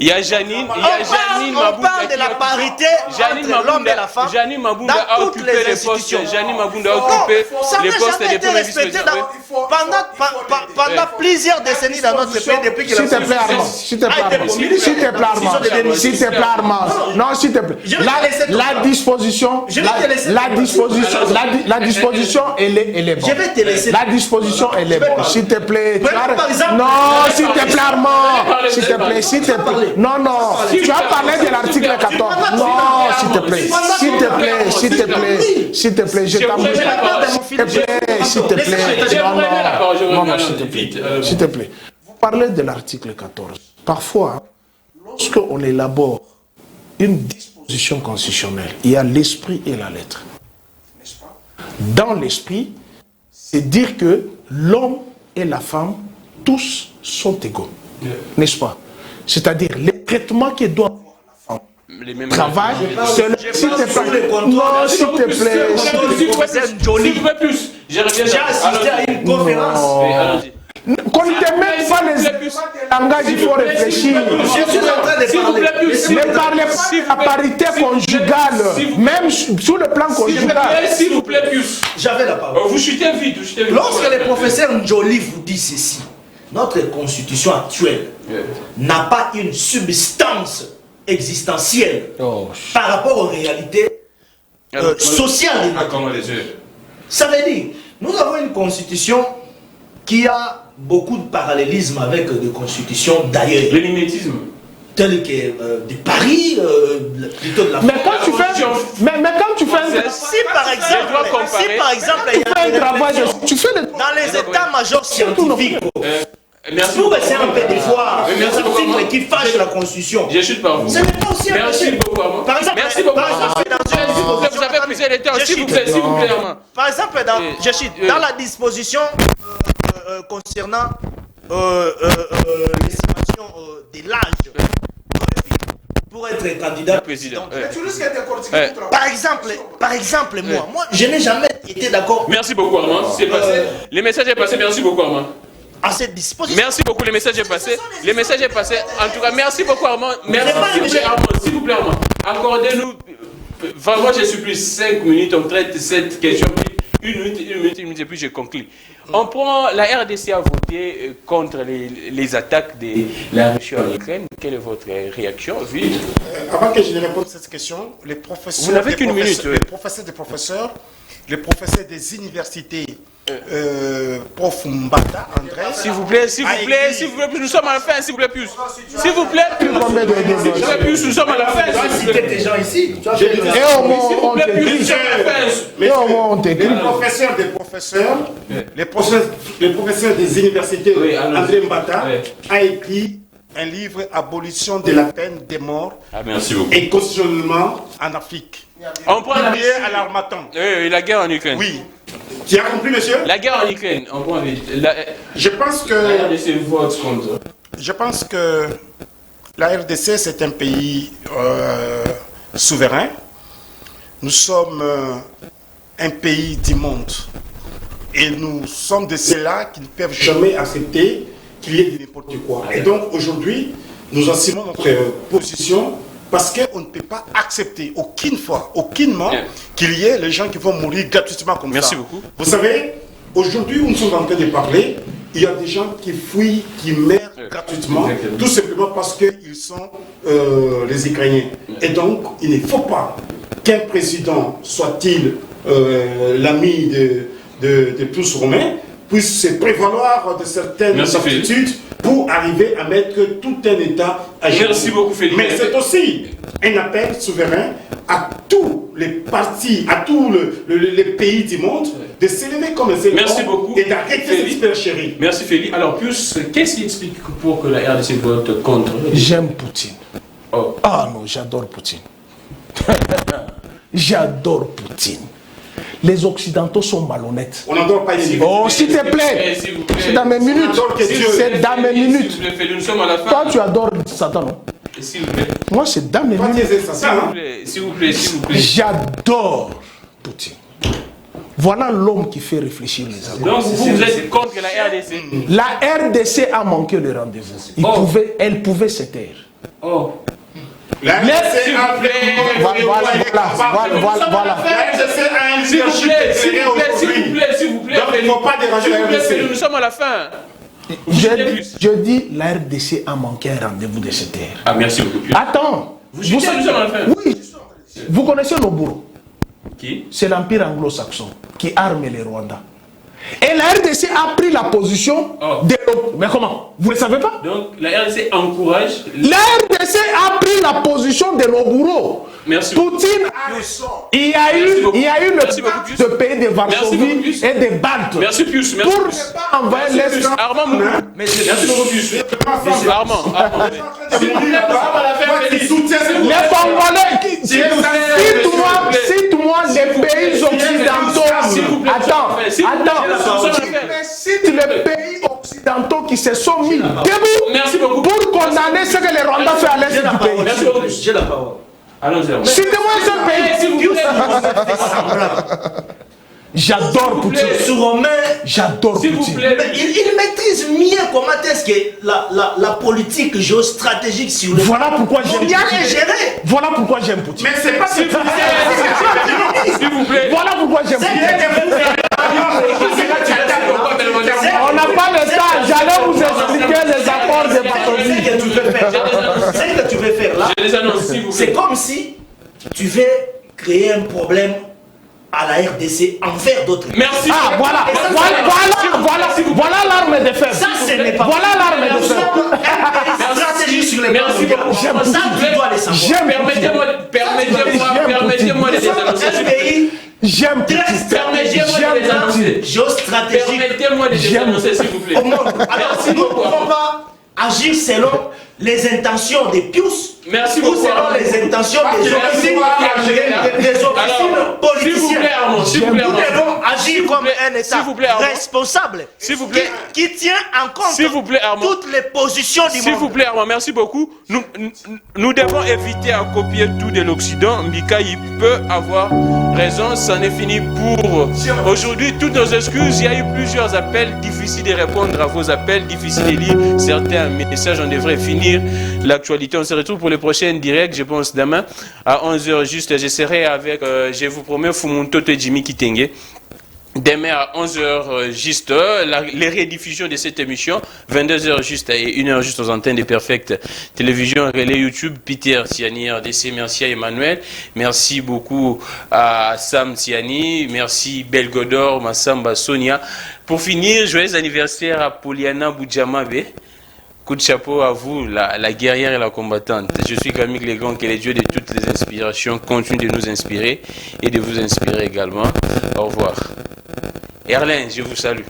Il y a Janine. On parle de la parité entre l'homme et la femme. Janine Mabunda a occupé les postes. Janine Mabunda a occupé les postes des premiers vice-présidents. Pendant plusieurs décennies dans notre pays, depuis que S'il te plaît, Armand. S'il te plaît, Armand. S'il te plaît, Armand. S'il te plaît, Armand. Non, s'il te plaît. La disposition, la disposition, elle est bonne. Je vais te laisser. La disposition, elle est bonne. S'il te plaît. Non, s'il te plaît, Armand. S'il te plaît, s'il te plaît. Non, non. Tu as parlé de l'article 14. Non, s'il te plaît. S'il te plaît, s'il te plaît. S'il te plaît, je t'en prie. S'il te plaît, s'il te plaît. Non, non, s'il te plaît. S'il te plaît. Vous parlez de l'article 14. Parfois, lorsqu'on élabore une disposition constitutionnelle, il y a l'esprit et la lettre. Dans l'esprit, c'est dire que l'homme et la femme, tous sont égaux. N'est-ce pas? C'est-à-dire, les traitements qui doivent avoir la femme, les mêmes travail, s'il te plaît. Non, s'il te plaît. S'il vous plaît, plus. J'ai assisté à une conférence. Qu'on ne te mette pas les langages, il faut réfléchir. Je suis en train de parler. Ne parlez pas de la parité conjugale, même sur le plan conjugal. S'il vous plaît, plus. J'avais la parole. Vous chutez vite. Lorsque le professeur Njoli vous dit ceci, notre constitution actuelle n'a pas une substance existentielle par rapport aux réalités sociales. Ça veut dire, nous avons une constitution qui a beaucoup de parallélisme avec des constitutions d'ailleurs. Le mimétisme. Tel que de Paris, plutôt de la France. Mais quand tu fais, si par exemple, il y a un travail, tu fais dans les états-majors scientifiques, merci pour essayer un peu de voir les articles qui fâchent la constitution. Je chute par vous. Ce n'est pas aussi merci beaucoup, Armand. Par exemple, merci beaucoup. Vous avez plusieurs lettres. S'il vous plaît, Armand. Par exemple, dans la disposition concernant l'estimation de l'âge pour être candidat président. Par exemple, moi, je n'ai jamais été d'accord. Merci beaucoup, Armand. C'est passé. Le message est passé. Merci beaucoup, Armand. À cette disposition. Merci beaucoup, le message est passé. Le message est passé. En tout cas, merci beaucoup, Armand. Merci, Armand. S'il vous plaît, Armand. Accordez-nous. Vraiment, je supplie 5 minutes. On traite cette question. Une minute et puis je conclue. On prend, la RDC a voté contre les attaques de la Russie en Ukraine. Quelle est votre réaction? Avant que je ne réponde à cette question, les professeurs, vous n'avez qu'une minute. Les professeurs des universités, prof Mbata, André. S'il vous plaît, nous sommes à la fin, s'il vous plaît, plus. S'il vous plaît, plus. Nous sommes à la fin. Citer des gens ici. Les professeurs des universités, André Mbata, a écrit un livre, Abolition de la peine de mort et constitutionnellement en Afrique. On prend la guerre à l'Armatan. La guerre en Ukraine. Oui. Tu as compris, monsieur? La guerre en Ukraine. On prend Je pense que la RDC, c'est un pays souverain. Nous sommes un pays du monde. Et nous sommes de ceux-là qui ne peuvent jamais accepter qu'il y ait de n'importe quoi. Et donc aujourd'hui, nous assumons notre position parce qu'on ne peut pas accepter aucunement qu'il y ait les gens qui vont mourir gratuitement comme ça. Merci beaucoup. Vous savez, aujourd'hui où nous sommes en train de parler, il y a des gens qui fuient, qui meurent gratuitement, tout simplement parce qu'ils sont les Ukrainiens. Et donc, il ne faut pas qu'un président, soit-il l'ami de tous Romains, puisse se prévaloir de certaines aptitudes pour arriver à mettre tout un État à genoux. Merci beaucoup, Félix. Mais c'est aussi un appel souverain à tous les partis, à tous les pays du monde de s'élever comme un seul homme et d'arrêter cette supercherie. Merci, Félix. Alors, plus, qu'est-ce qui explique pour que la RDC vote contre? J'aime Poutine. Ah non, j'adore Poutine. J'adore Poutine. Les Occidentaux sont malhonnêtes. On n'adore pas ici. Oh, s'il te plaît. C'est dans mes minutes. C'est dans mes minutes. Toi, tu adores Satan, non? S'il vous plaît. Moi, c'est dans mes minutes. S'il vous plaît. J'adore Poutine. Voilà l'homme qui fait réfléchir les hommes. Donc vous êtes contre la RDC? La RDC a manqué le rendez-vous. Elle pouvait se taire. Oh. La RDC a s'il vous plaît. Donc il ne faut pas déranger la RDC. Nous sommes à la fin. Je dis, la RDC a manqué un rendez-vous de se taire. Ah, merci beaucoup. Attends. Nous sommes à la fin. Oui. Vous connaissez nos bourreaux? Qui? C'est l'Empire anglo-saxon qui arme les Rwandais. Et la RDC a pris la position de... Mais comment? Vous ne le savez pas? Donc la RDC encourage... La RDC a pris la position de nos bourreaux. Merci. Poutine a raison. Il y a eu le pacte de pays de Varsovie et des Baltes. Merci Pius. Pour ne pas envahir l'Est. Armand, merci beaucoup Pius. Armand. Les Congolais, cite-moi les pays occidentaux. Attends. Cite les pays occidentaux qui se sont mis debout pour condamner ce que les Rwandais fait à l'Est du pays. Merci beaucoup. J'ai la parole. Allons-y. Citez-moi un seul pays. S'il vous plaît. J'adore Poutine. J'adore Poutine. Il maîtrise mieux comment est-ce que la politique géostratégique sur le voilà pourquoi j'aime Poutine. Voilà pourquoi j'aime Poutine. Mais c'est pas s'il vous plaît. Voilà pourquoi j'aime Poutine. On n'a pas le temps. J'allais vous expliquer les accords de Varsovie. Ce que tu veux faire là, c'est comme si tu veux créer un problème à la RDC envers d'autres. Merci. Ah, voilà l'arme de fer. Ça, ce n'est pas. Voilà l'arme de fer. Stratégie sur les merci beaucoup. Ça, tu dois les savoir. Permettez-moi de les annoncer. J'aime Poutine. Permettez-moi de les annoncer. Géostratégique. Permettez-moi de les annoncer, s'il vous plaît. Alors, nous ne pouvons pas agir selon les intentions des Pius. Merci ou beaucoup. selon les intentions des officines politiciens. S'il vous plaît, nous devons agir comme un État responsable qui tient en compte toutes les positions du monde. S'il vous plaît, Armand, merci beaucoup. Nous devons éviter à copier tout de l'Occident. Mika, il peut avoir raison. C'en est fini pour aujourd'hui. Toutes nos excuses. Il y a eu plusieurs appels. Difficile de répondre à vos appels. Difficile de lire certains messages. On devrait finir l'actualité. On se retrouve pour le prochain direct, je pense demain à 11h juste. J'essaierai avec, je vous promets, Fumuntoto et Jimmy Kitenge. Demain à 11h juste, les rediffusions de cette émission, 22h juste et 1h juste aux antennes de Perfect Télévision, relais YouTube, Peter Tiani, RDC, merci à Emmanuel, merci beaucoup à Sam Tiani, merci Belgodor, Massamba, Sonia. Pour finir, joyeux anniversaire à Poliana Boudjamabe. Coup de chapeau à vous, la guerrière et la combattante. Je suis Camille Légon, que les dieux de toutes les inspirations continuent de nous inspirer et de vous inspirer également. Au revoir. Erlin, je vous salue.